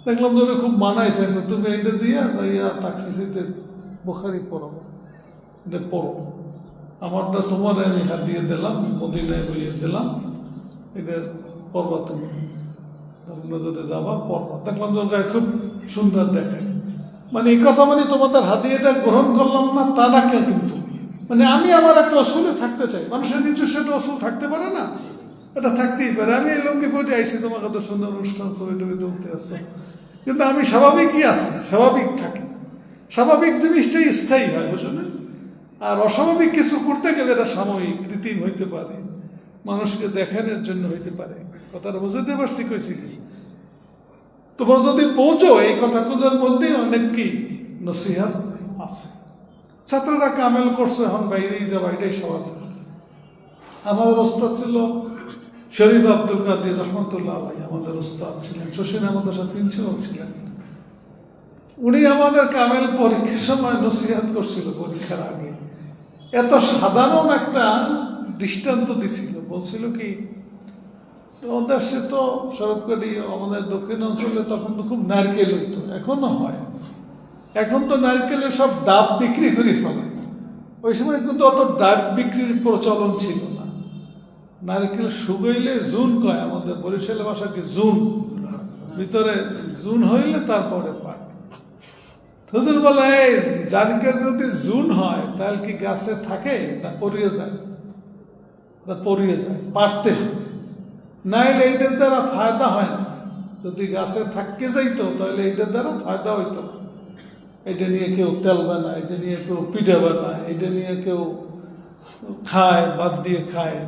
দেখলাম তোরে খুব মানাইছে, তুমি এইটা দিয়া ট্যাক্সিতে বুখারী পড়াবো, এটা পড়ো, আমারটা তোমার আমি হাত দিয়ে দিলাম, মদিনায় বইয়ে দিলাম, এটা পড়বা, তুমি নজরে যাবা পড়বা। দেখলাম তোর গায়ে খুব সুন্দর দেখায়। মানে এই কথা মানে তোমাদের হাদিয়াটা গ্রহণ করলাম না তা না, কিন্তু মানে আমি আমার একটা অসুলে থাকতে চাই। মানুষের নিজস্ব একটা অসুল থাকতে পারে না, এটা থাকতেই পারে। আমি এই লঙ্গি পড়ে আইসি, তোমার কত সুন্দর অনুষ্ঠান ছবি টবি তুলতে আসছো, কিন্তু আমি স্বাভাবিকই আছি, স্বাভাবিক থাকি। স্বাভাবিক জিনিসটাই স্থায়ী হয়, বুঝো না? আর অস্বাভাবিক কিছু করতে গেলে এটা সাময়িক, কৃত্রিম হইতে পারে, মানুষকে দেখানোর জন্য হইতে পারে। কথাটা বুঝতে পারছি কইছি কি? তোমরা যদি পৌঁছো এই কথাগুলোর মধ্যে অনেক কি নসিহত আছে। ছাত্ররা কামেল করছো, এখন বাইরেই যাবা, এটাই স্বাভাবিক। আমাদের ওস্তাদ ছিল শরীফ আব্দুল কাদের রহমতুল্লাহ আলাই, আমাদের ওস্তাদ ছিলেন, শশীন আমাদের সাথে প্রিন্সিপাল ছিলেন। উনি আমাদের কামেল পরীক্ষার সময় নসিহত করছিল পরীক্ষার আগে। এত সাধারণ একটা দৃষ্টান্ত দিছিল, বলছিল কি ওদের সে তো সরকারি আমাদের দক্ষিণ অঞ্চলে তখন তো খুব নারকেল হইতো, এখনো হয়। এখন তো নারকেলের সব ডাব বিক্রি করে ফেলে, ওই সময় কিন্তু অত ডাব বিক্রির প্রচলন ছিল না। নারকেল শুকাইলে জুন কয়, আমাদের বরিশাল ভাষা কি জুন, ভিতরে জুন হইলে তারপরে পায়। হুজুর বলে এই নারকেল যদি জুন হয় তাহলে কি গাছে থাকে না পড়িয়ে যায়? না পড়িয়ে যায়, পারতে হয়, নাইলে এইটার দ্বারা ফায়দা হয় না। যদি গাছে থাকতে যাইতো তাহলে এইটার দ্বারা ফায়দা হইতো না। এটা নিয়ে কেউ তেল বানায়, এটা নিয়ে কেউ পিঠা বানায়, এটা নিয়ে কেউ খায়, বাদ দিয়ে খায়,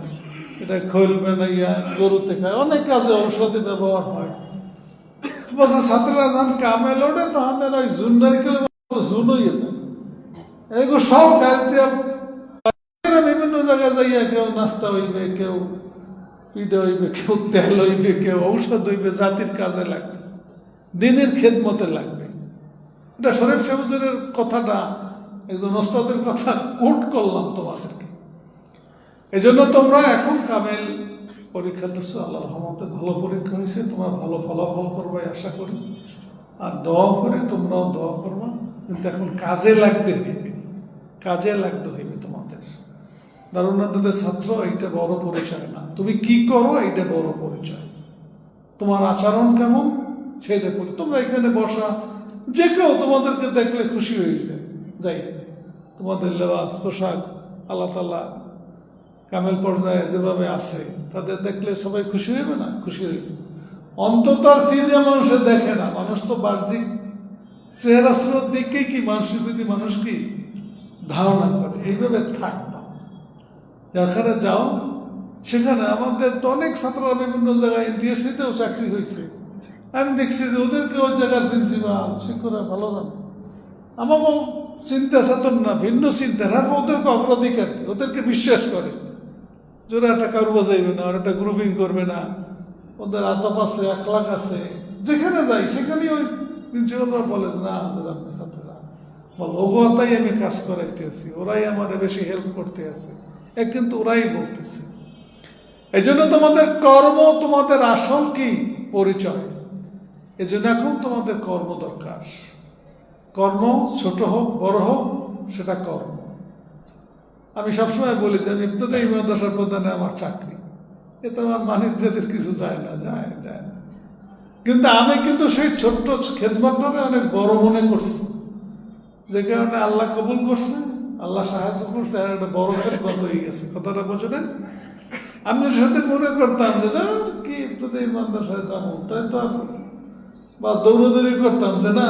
এটা খৈল বানাইয়া গরুতে খায়, অনেক কাজে ঔষধে ব্যবহার হয়। বলছে ছাত্ররা যখন কামে লোড়ে তখন ওই জুন নারকেল জুন হয়ে যায়। এগুলো সব কাজ দিয়ে বিভিন্ন জায়গায় যাইয়া কেউ নাস্তা হইবে, কেউ পিঠা হইবে, কেউ তেল হইবে, কেউ ঔষধ হইবে, জাতির কাজে লাগবে, দিনের খেদমতে লাগবে। এটা শরীফ সাহেবের কথাটা একজন ওস্তাদের কথা কোট করলাম তোমাদেরকে। এই জন্য তোমরা এখন কামেল পরীক্ষা দিচ্ছ, আল্লাহ রহমতে ভালো পরীক্ষা হয়েছে, তোমরা ভালো ফলাফল করবে আশা করি। আর দোয়া করে তোমরাও দোয়া করবা, কিন্তু এখন কাজে লাগতে হইবে, কাজে লাগতে হইবে তোমাদের। দারুণাদের ছাত্র এইটা বড় পরিচয় না, তুমি কি করো এইটা বড় পরিচয়। তোমার আচরণ কেমন সেটা করি। তোমরা এখানে বসা যে কেউ তোমাদেরকে দেখলে খুশি হয়ে যায়, যাই তোমাদের লেবাস পোশাক আল্লাহ তাআলা কামেল পর্যায়ে যেভাবে আছে তাদের দেখলে সবাই খুশি হইবে না? খুশি হইবে। অন্তত আর চিনে মানুষে দেখে না, মানুষ তো বাহ্যিক চেহারা সুরত দেখেই কি মানুষের প্রতি মানুষ কি ধারণা করে। এইভাবে থাকবা, যেখানে যাও সেখানে আমাদের তো অনেক ছাত্ররা বিভিন্ন জায়গায় ইউনিভার্সিটিতেও চাকরি হয়েছে। আমি দেখছি যে ওদেরকে ওই জায়গার প্রিন্সিপাল শিক্ষকরা ভালো জানে। আমাকেও চিন্তা চেতন না, ভিন্ন চিন্তা, আর ওদেরকে অগ্রাধিকার, ওদেরকে বিশ্বাস করে যে ওরা একটা কারু বাজাইবে না, ওরা একটা গ্রুপিং করবে না, ওদের আদব আছে, আখলাক আছে। যেখানে যাই সেখানেই ওই প্রিন্সিপালরা বলে না হুজুর আপনি ছাত্ররা বল ওগোতাই আমি কাজ করাইতে আছি, ওরাই আমার বেশি হেল্প করতে আছে, কিন্তু ওরাই বলতেছে। এই জন্য তোমাদের কর্ম তোমাদের আসল কি পরিচয়। এই জন্য এখন তোমাদের কর্ম দরকার। কর্ম ছোট হোক বড় হোক সেটা কর্ম। আমি সবসময় বলি যে আমি ইবতদায়ী মাদ্রাসার প্রধানে আমার চাকরি, এতে আমার মানিজ্যদের কিছু যায় না, যায় না। কিন্তু আমি কিন্তু সেই ছোট্ট খেদমতটাকে অনেক বড় মনে করছি, যে কারণে আল্লাহ কবুল করছে, আল্লাহ সাহায্য করছে, আর একটা বড় খেদমত হয়ে গেছে। কথাটা বোঝো না? আমি সাথে মনে করতাম যে কি ইবতদায়ী মাদ্রাসায় যাবো, তাই তো বা দৌড়াদৌড়ি করতাম যে না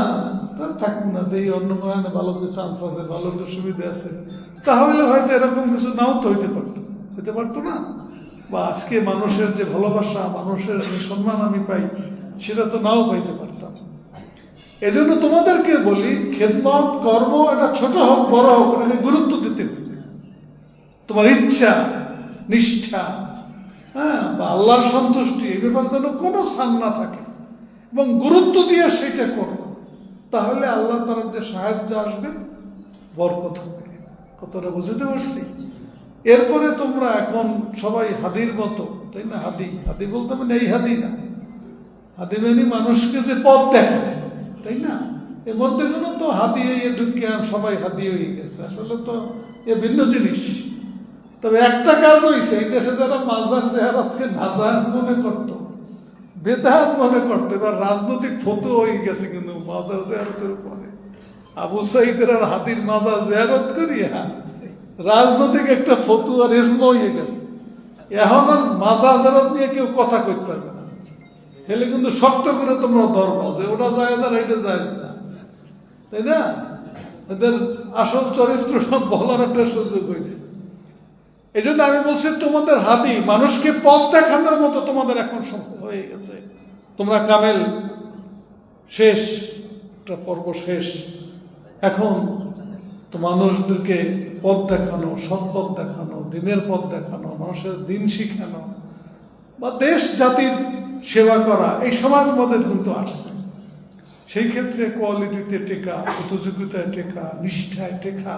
তার থাকুন না, দেখি অন্য কোনো ভালো কিছু চান্স আছে, ভালো কিছু সুবিধা আছে, তাহলে হয়তো এরকম কিছু নাও তো হইতে পারতো না। বা আজকে মানুষের যে ভালোবাসা, মানুষের যে সম্মান আমি পাই, সেটা তো নাও পাইতে পারতাম। এজন্য তোমাদেরকে বলি খেদমত কর্ম এটা ছোট হোক বড় হোক এটাকে গুরুত্ব দিতে হবে। তোমার ইচ্ছা নিষ্ঠা, বা আল্লাহর সন্তুষ্টি, এই ব্যাপারে যেন কোনো স্থান না থাকে, এবং গুরুত্ব দিয়ে সেটা করো, তাহলে আল্লাহ তাআলার যে সাহায্য আসবে বরকত হবে। কতটা বুঝতে পারছি? এরপরে তোমরা এখন সবাই হাদির মতো, তাই না? হাদি বলতে মানে এই হাদি না, হাদি মানে মানুষকে যে পথ দেখায়, তাই না? এর মধ্যে কোনো তো হাদি হয়ে ঢুকে সবাই হাদি হয়ে গেছে, আসলে তো এ ভিন্ন জিনিস। তবে একটা কাজ হয়েছে, এই দেশে যারা মাজার জিয়ারতকে নাজায়েজ মনে করতো, বেদাত মনে করতো, এবার রাজনৈতিক ফতোয়া হয়ে গেছে কিন্তু মাজার জিয়ারতের উপরে। আবু সাইদের আর হাদির মাজার জিয়ারত করিয়া রাজনৈতিক একটা ফতোয়ার ইজমা হয়ে গেছে। এখন আর মাজার জিয়ারত নিয়ে কেউ কথা কইতে পারবে না, হেলে কিন্তু শক্ত করে তোমরা ধর্ম যে ওটা জায়েজ আর এটা জায়েজ না, তাই না? এদের আসল চরিত্র সব বলার একটা সুযোগ হয়েছে। এই জন্য আমি বলছি তোমাদের হাদি মানুষকে পথ দেখানোর মতো তোমাদের এখন সময় হয়ে গেছে। তোমরা কামেল শেষ, একটা পর্ব শেষ, এখন তো মানুষদেরকে পথ দেখানো, সৎ পথ দেখানো, দিনের পথ দেখানো, মানুষের দিন শিখানো বা দেশ জাতির সেবা করা, এই সমাজ মদের কিন্তু আসছে। সেই ক্ষেত্রে কোয়ালিটিতে টেকা, প্রতিযোগিতায় টেকা, নিষ্ঠায় টেকা,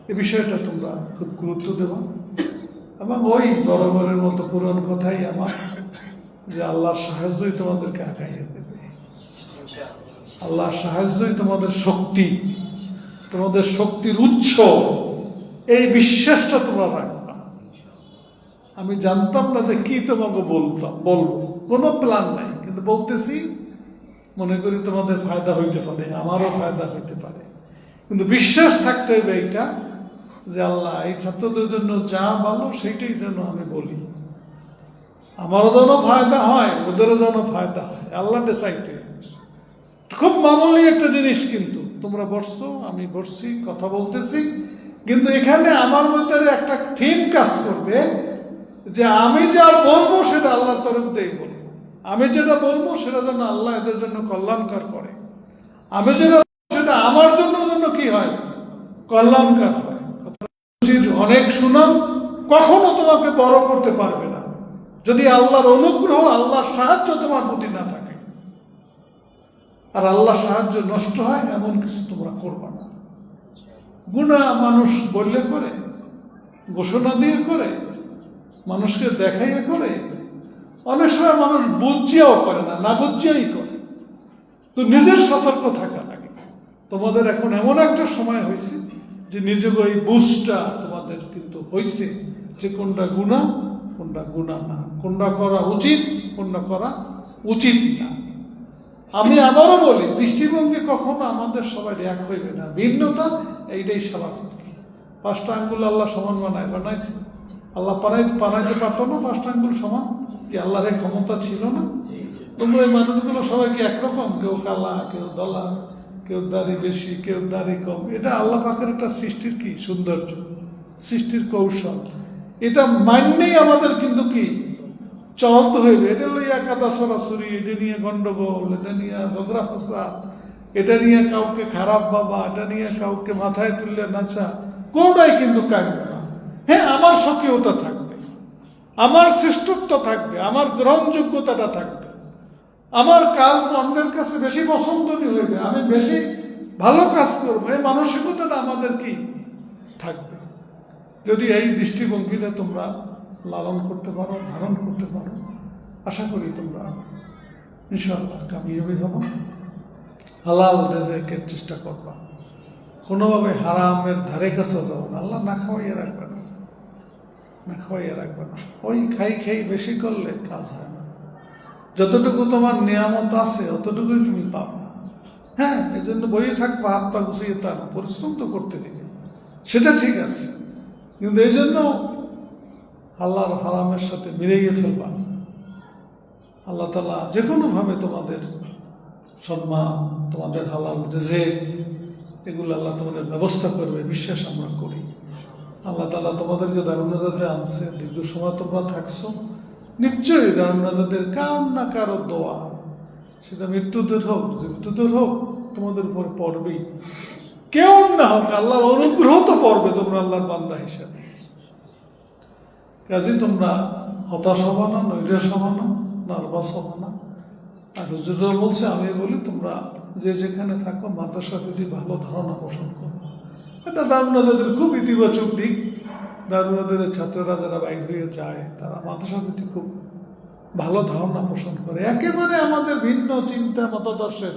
এই বিষয়টা তোমরা খুব গুরুত্ব দেবা। এবং ওই বরাবরের মতো পুরান কথাই আমার, যে আল্লাহর সাহায্যই তোমাদেরকে আগাইয়ে দেবে। আল্লাহর সাহায্যই তোমাদের শক্তি, তোমাদের শক্তির উৎস, এই বিশ্বাসটা তোমরা রাখবা। আমি জানতাম না যে কি তোমাকে বলবো, কোনো প্ল্যান নাই, কিন্তু বলতেছি, মনে করি তোমাদের ফায়দা হইতে পারে, আমারও ফায়দা হইতে পারে। কিন্তু বিশ্বাস থাকতে হবে এইটা, যে আল্লাহ এই ছাত্রদের জন্য যা ভালো সেইটাই যেন আমি বলি, আমারও যেন ফায়দা হয়, ওদেরও যেন ফায়দা হয়, আল্লাহটা চাইতে। খুব মামুলি একটা জিনিস, কিন্তু তোমরা বসছো, আমি বসছি, কথা বলতেছি, কিন্তু এখানে আমার মধ্যে একটা থিম কাজ করবে, যে আমি যা বলবো সেটা আল্লাহর তরফ দিয়েই বলবো। আমি যেটা বলবো সেটা যেন আল্লাহ এদের জন্য কল্যাণকর করে। আমি যেটা সেটা আমার জন্য কি হয়, কল্যাণকর হয়। অনেক সুনাম কখনো তোমাকে বড় করতে পারবে না যদি আল্লাহর অনুগ্রহ, আল্লাহর সাহায্য তোমার প্রতি না থাকে। আর আল্লাহ সাহায্য নষ্ট হয় এমন কিছু তোমরা করবে না। গুনাহ মানুষ বললে করে, ঘোষণা দিয়ে করে, মানুষকে দেখাইয়া করে, অনেক সময় মানুষ বুঝিয়াও করে না, না বুঝিয়াই করে। তো নিজের সতর্ক থাকা লাগে। তোমাদের এখন এমন একটা সময় হয়েছে যে নিজেকে এই বুঝটা তোমাদের কিন্তু হয়েছে, যে কোনটা গুনাহ, কোনটা গুনাহ না, কোনটা করা উচিত, কোনটা করা উচিত না। আমি আবারও বলি, দৃষ্টিভঙ্গি কখনো আমাদের সবাই এক হইবে না, ভিন্নতা, এইটাই স্বাভাবিক। 5টা আঙ্গুল আল্লাহ সমান বানাইছে। আল্লাহ বানাইতে পারতো না 5টা আঙ্গুল সমান? কি আল্লাহর এই ক্ষমতা ছিল না? তোমরা এই মানুষগুলো সবাই কি একরকম? কেউ কালা, কেউ দলা, কেউ দাড়ি বেশি, কেউ দাড়ি কম। এটা আল্লাহ পাকের একটা সৃষ্টির কি সৌন্দর্য, সৃষ্টির কৌশল। এটা মানলেই আমাদের কিন্তু কি চলতে হইবে। এটা লইয়া কাদা সরাসরি, এটা নিয়ে গন্ডগোল, এটা নিয়ে ঝগড়া ফাসাদ, এটা নিয়ে কাউকে খারাপ বাবা, এটা নিয়ে কাউকে মাথায় তুললে নাচা, কোনটাই কিন্তু কাটবে না। হ্যাঁ, আমার স্বকীয়তা থাকবে, আমার শ্রেষ্ঠত্ব থাকবে, আমার গ্রহণযোগ্যতাটা থাকবে, আমার কাজ অন্যের কাছে বেশি পছন্দনীয় হইবে, আমি বেশি ভালো কাজ করবো, এই মানসিকতাটা আমাদের কি থাকবে। যদি এই দৃষ্টিভঙ্গিটা তোমরা লালন করতে পারো, ধারণ করতে পারো, আশা করি তোমরা ইনশাআল্লাহ কামিয়াবি হবো। হালাল রেজেকের চেষ্টা করবা, কোনোভাবে হারামের ধারে কাছেও যাবো না। আল্লাহ না খাওয়াইয়া রাখবে না, না খাওয়াইয়া রাখবে না। ওই খাই বেশি করলে কাজ হয় না। যতটুকু তোমার নিয়ামত আছে অতটুকুই তুমি পাবা। হ্যাঁ, এই জন্য বইয়ে থাকবা, হাত পা গুছিয়ে, তা না, পরিশ্রম তো করতে গেলে সেটা ঠিক আছে, কিন্তু এই জন্য আল্লাহর হারামের সাথে মিলিয়ে ফেলবা। আল্লাহ তাআলা যে কোনোভাবে তোমাদের সম্মান, তোমাদের হালাল রিজিক, এগুলো আল্লাহ তোমাদের ব্যবস্থা করবে, বিশ্বাস আমরা করি। আল্লাহ তাআলা তোমাদেরকে দারুন নাজাতে আনছে, দীর্ঘ সময় তোমরা থাকছো, নিশ্চয়ই দারুন নাজাতের কার না কারো দোয়া, সেটা মৃত্যুদের হোক, জীবিতদের হোক, তোমাদের উপর পড়বেই। কেউ না হোক, আল্লাহর অনুগ্রহ তো পড়বে তোমরা আল্লাহর বান্দা হিসেবে। কাজে তোমরা হতাশ হবা না, নৈরাশ হবা না, নার্ভাস হবা না। আর হুজুররা বলছে, আমি বলি, তোমরা যে যেখানে থাকো মাদ্রাসার প্রতি ভালো ধারণা পোষণ করো। এটা দারুন নাজাতের খুব ইতিবাচক দিক। দারুন নাজাতের ছাত্ররা যারা বাইর হয়ে যায়, তারা মাদ্রাসার প্রতি খুব ভালো ধারণা পোষণ করে, একেবারে আমাদের ভিন্ন চিন্তা মতাদর্শের।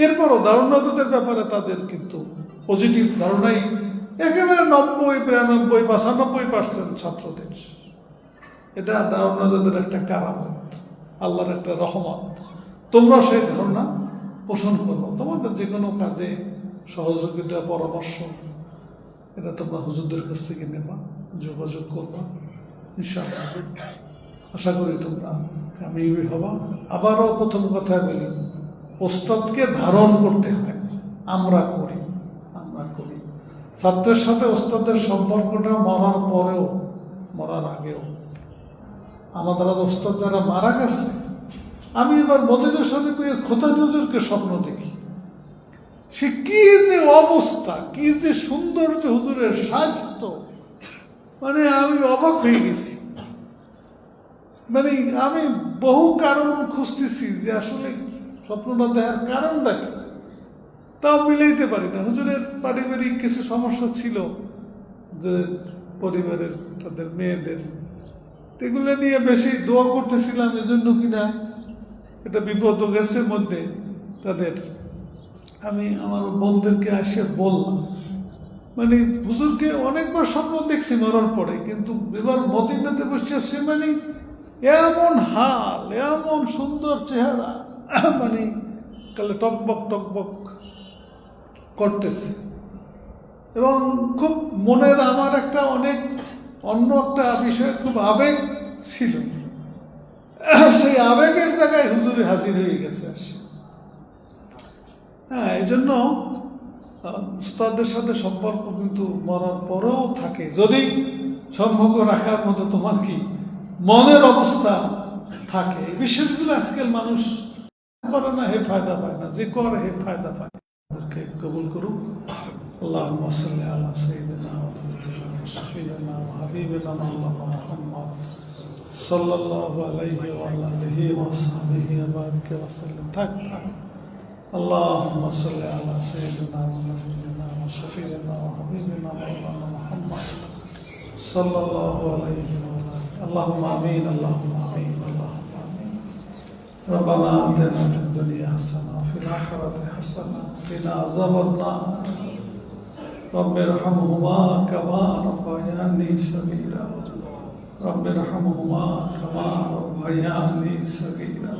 এরপরও দারুন নাজাতের ব্যাপারে তাদের কিন্তু পজিটিভ ধারণাই একেবারে 90, 92, 95% ছাত্রদের। এটা দারুন নাজাতের একটা কারামত, আল্লাহর একটা রহমত। তোমরা সেই ধারণা পোষণ করবো। তোমাদের যে কোনো কাজে সহযোগিতা, পরামর্শ, এটা তোমরা হুজুরদের কাছ থেকে নেবা, যোগাযোগ করবা, ইনশাআল্লাহ। আশা করি তোমরা কামিয়াবি হবা। আবারও প্রথম কথা বলি, ওস্তাদকে ধারণ করতে হয়। আমরা করি। ছাত্রের সাথে ওস্তাদের সম্পর্কটা মরার পরেও, মরার আগেও। আমাদের ওস্তাদ যারা মারা গেছে, আমি এবার মদিনা শরীফে খোদানি হুজুরকে স্বপ্ন দেখি। সে কি যে অবস্থা, কি যে সৌন্দর্য, হুজুরের স্বাস্থ্য, মানে আমি অবাক হয়ে গেছি। মানে আমি বহু কারণ খুঁজতেছি যে আসলে স্বপ্নটা দেখার কারণটা কি, তাও মিলাইতে পারি না। হুজুরের পারিবারিক কিছু সমস্যা ছিল, যে পরিবারের তাদের মেয়েদের, এগুলো নিয়ে বেশি দোয়া করতেছিলাম, এজন্য কিনা এটা বিপদ গেছে মধ্যে তাদের। আমি আমার বোনদেরকে এসে বললাম, মানে হুজুরকে অনেকবার স্বপ্ন দেখছি মরার পরে, কিন্তু এবার মদিনাতে বসে সে মানে এমন হাল, এমন সুন্দর চেহারা, মানে কালে টকবক টকবক করতেছে। এবং খুব মনের আমার একটা অনেক অন্য একটা বিষয়ে খুব আবেগ ছিল, সেই আবেগের জায়গায় হুজুরে হাজির হয়ে গেছে আসে। হ্যাঁ, এই জন্য উস্তাদের সাথে সম্পর্ক কিন্তু মরার পরেও থাকে, যদি সম্পর্ক রাখার মতো তোমার কি মনের অবস্থা থাকে। এই বিষয়গুলো আজকাল মানুষ করে না, হে ফায়দা পায় না, যে করে হে ফায়দা পায় না। ওদেরকে কবুল করুক। আল্লাহুম্মা সাল্লি আলা সাইয়্যিদিনা ওয়া শাফিঈনা ওয়া হাবিবিনা মাওলানা মুহাম্মদ সাল্লাল্লাহু আলাইহি ওয়া আলা আলিহি ওয়া সাহবিহি ওয়া বারিকা ওয়া সাল্লাম। থাক। اللهم صل على سيدنا ونبينا وشفيعنا وحبيبنا مولانا محمد صلى الله عليه وسلم. اللهم امين اللهم امين اللهم امين. ربنا آتنا في الدنيا حسنة وفي الآخرة حسنة وقنا عذاب النار. رب ارحمهما كما ربياني صغيرا. رب ارحمهما كما ربياني صغيرا.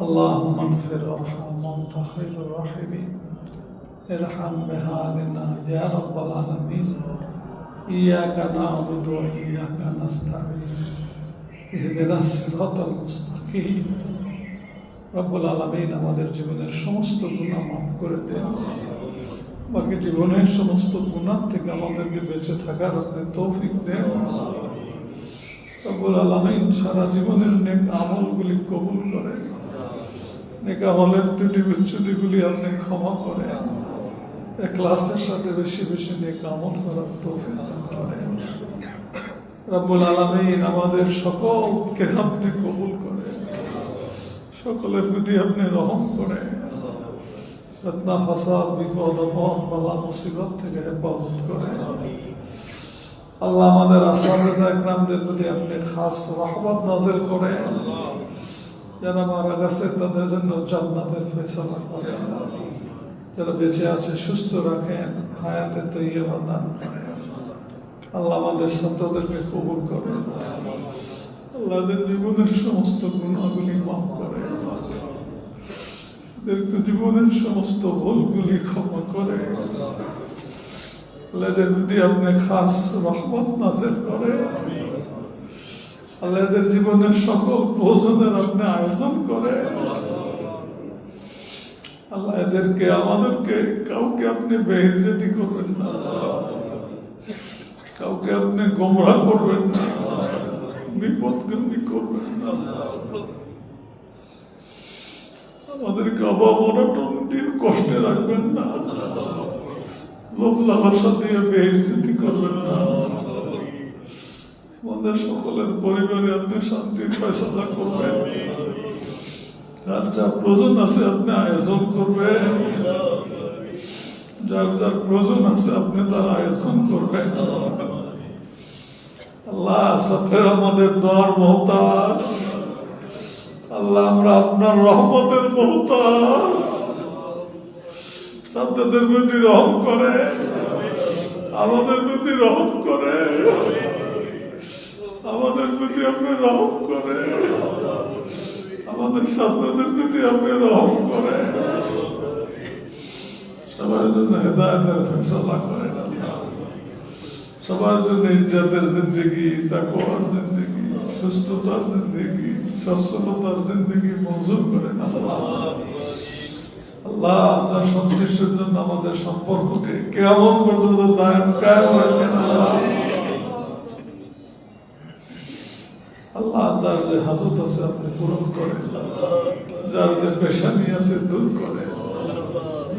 اللهم اغفر وارحم وانت خير الراحمين. ارحم بحالنا يا رب العالمين. إياك نعبد وإياك نستعين. اهدنا الصراط المستقيم. রব্বুল আলামিন আমাদের জীবনের সমস্ত গুনাহ মাফ করে দেন, বাকি জীবনের সমস্ত গুনাহ থেকে আমাদেরকে বেঁচে থাকার আপনি তৌফিক দেন। রব্বুল আলামিন সারা জীবনের নেক আমলগুলি কবুল করেন, নেক আমলের ত্রুটি বিচ্যুতিগুলি আপনি ক্ষমা করেন, ইখলাসের সাথে বেশি বেশি নেক আমল করার তৌফিক দান করেন। রব্বুল আলামিন আমাদের সকলকে আপনি কবুল করেন, সকলের প্রতি আপনি রহম করেন, ফিতনা ফাসাদ বিপদ আপদ বালা মুসিবত থেকে হেফাজত করেন। আল্লাহ আমাদের আসহাবে একরামদের প্রতি আপনি খাস রহমত নাযিল করেন, যারা মারা গেছে তাদের জন্য জান্নাতের ফয়সালা করেন, যারা বেঁচে আছে সুস্থ রাখেন, হায়াতে তৈয়বা দান করেন। আল্লাহ আমাদের ছাত্রদেরকে কবুল করেন, আল্লাহদের জীবনের সমস্ত গুনাহগুলি মাফ করেন, এদেরকে জীবনের সমস্ত ভুলগুলি ক্ষমা করে, আল্লাহদের প্রতি আপনি খাস রহমত নাযিল করেন, আল্লাহদের জীবনের সকল প্রয়োজনের আপনি আয়োজন করে। আল্লাহ এদেরকে আমাদেরকে কাউকে আপনি বেইজ্জতি করবেন না, কাউকে আপনি গোমরাহ করবেন না, বিপদগামী করবেন না, আমাদেরকে অভাব অনটন দিয়ে কষ্টে রাখবেন না, লোভ লালসা দিয়ে বেইজ্জতি করবেন না। আমাদের সকলের পরিবারে আপনি শান্তির ফয়সালা করবেন, যার যা প্রয়োজন আছে আপনি আয়োজন করবেন, যার যার প্রয়োজন আছে আপনি তার আয়োজন করবেন। আল্লাহ ছাত্রের আমাদের দোয়ার মুহতাজ, আল্লাহ আমরা আপনার রহমতের মুহতাজ। ছাত্রদের প্রতি রহম করে, আমাদের প্রতি রহম করে, আমাদের প্রতি আপনি রহম করে, আমাদের ছাত্রদের প্রতি আপনি রহম করে, সবার জন্য হেদায়েতের ফয়সালা করেন। সবার জন্য ইজ্জতের জিন্দেগি, তাকওয়ার জিন্দেগি, সুস্থতার জিন্দেগি, সচ্ছলতার জিন্দেগি মঞ্জুর করেন। আল্লাহ আপনার সন্তুষ্টির জন্য আমাদের সম্পর্ককে কিয়ামত পর্যন্ত দায়েম কায়েম রাখেন। আল্লাহ যার যে হাজত আছে আপনি পূরণ করেন, যার যে পেশানি আছে দূর করেন,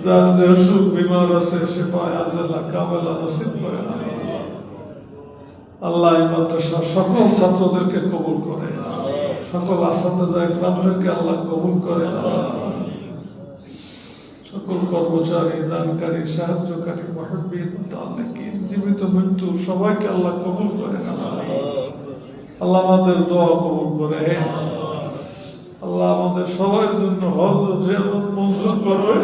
যার যে অসুখ বিমার আছে শিফায়ে আজলা কামেলা নসিব করেন। আল্লাহ এই মাদ্রাসার সকল ছাত্রদেরকে কবুল করে, সকল আসাদা ইকরামদেরকে আল্লাহ কবুল করেন। সকল কর্মচারী, দানকারী, সাহায্যকারী, মুহিব্বিন, মুতাআল্লিকিন, জীবিত মৃত্যু সবাইকে আল্লাহ কবুল করেন। আল্লাহ আমাদের দোয়া কবুল করে। আল্লাহ আমাদের সবার জন্য হজ ও জিয়ারত মঞ্জুর করবে।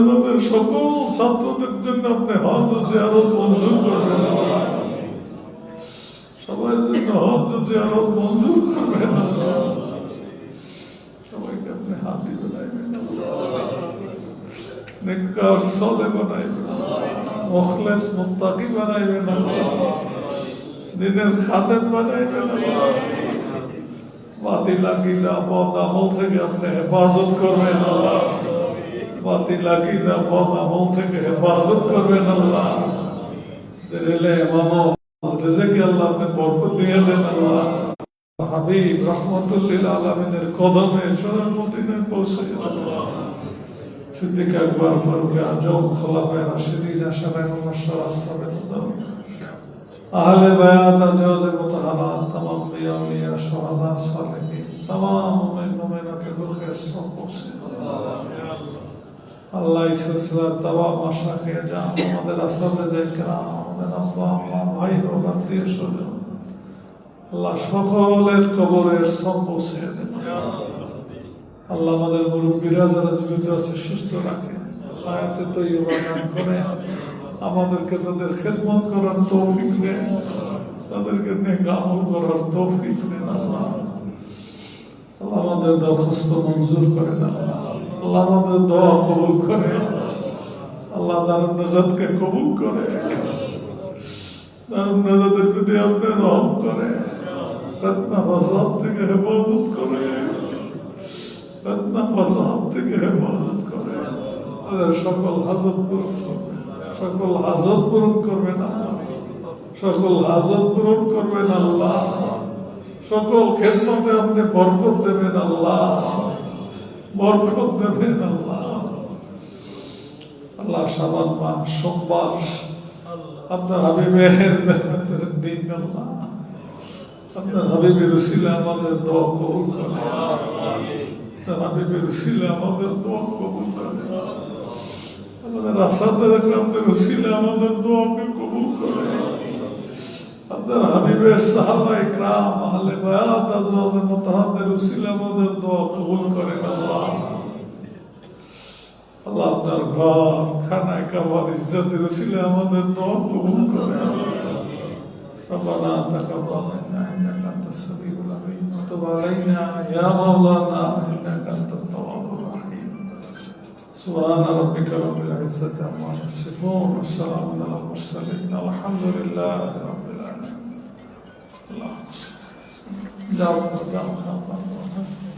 আমাদের সকল ছাত্রদের জন্য আপনি হজ ও জিয়ারত মঞ্জুর করবেন। সবার জন্য হজ ও জিয়ারত মঞ্জুর করবেন। সবাইকে আপনি হাতি বানাইবেন, নেককার সালেহ বানাইবেন, মুখলেস মুত্তাকি বানাইবেন, দিনের খাদেম বানাইবেন। বাতিল আকীদা, বদ আমল থেকে আপনি হেফাজত করবেন আল্লাহ। বাতিল আকীদা, বদ আমল থেকে হেফাজত করবেন আল্লাহ। দিলে মামা রিজিকে আল্লাহ আপনি বরকত দিয়ে দেন আল্লাহ। হাবিব রহমতুল্লিল আলামিনের কদমে সোনার মদিনায় পৌঁছে দেন। সিদ্দিক আকবর, ফারুক আজম, খোলাফায়ে রাশিদিন, আশরায়ে মুবাশশারা, আসহাবে রিদওয়ান, আহলে বায়াত, আজওয়াজে মুতাহারাত, तमाम মিয়া মিয়া শুহাদা, সালেহিন, तमाम মুমিন মুমিনাতে রুহের সব পৌঁছে আল্লাহ। এই সিলসিলার तमाम মাশায়েখ জান, আমাদের আসাদে ইকরাম, আমাদের আব্বা আম্মা, ভাই ও আত্মীয় স্বজন আল্লাহ সকলের কবরের সব পৌঁছে দেন। আল্লাহ আমাদের মুরব্বীরা যারা জীবিত আছে সুস্থ রাখেন, হায়াতে তৈয়বা দান করে, আমাদেরকে তাদের খেদমত করার তৌফিক দেন, তাদেরকে নেক আমল করার তৌফিক দেন আল্লাহ। আল্লাহ আমাদের দরখাস্ত মঞ্জুর করেন আল্লাহ। আল্লাহ আমাদের দোয়া কবুল করে। আল্লাহ দারুন নাজাতকে কবুল করে। দারুন নাজাতের প্রতি আপনি রহম করে। ফিতনা ফাসাদ থেকে হেফাজত করে। ফিতনা ফাসাদ থেকে হেফাজত করে। আমাদের সকল হাজত পূরণ করবেন, সকল হাজত পূরণ করবেন আল্লাহ। সকল হাজত পূরণ করবেন আল্লাহ। সকল খেদমতে আপনি বরকত দেবেন আল্লাহ। বরকত দেবেন আল্লাহ। আল্লাহ শাবান মাস সোমবার আপনার হাবিবের মেহনতের দিন আল্লাহ। আপনার হাবিবের উসিলা আমাদের দোয়া কবুল করে। আপনার হাবিবের উসিলা আমাদের দোয়া কবুল করে। আমাদের আসাদের ইকরামদের উসিলা আমাদের দোয়াকে কবুল করে। আপনার হাবিবের সাহাবা ইকরাম, আহলে বায়াত, আজওয়াজে মুতাহারদের উসিলা আমাদের দোয়া কবুল করেন আল্লাহ। আল্লাহ আপনার ঘর খানায় কাবার ইজ্জতের উসিলা আমাদের দোয়া কবুল করেন। ربنا تقبل منا انك انت السميع العليم وتب علينا يا مولانا انك انت التواب الرحيم. سبحان ربك رب العزة عما يصفون والسلام على المرسلين والحمد لله رب العالمين. اللهم صل على سيدنا محمد.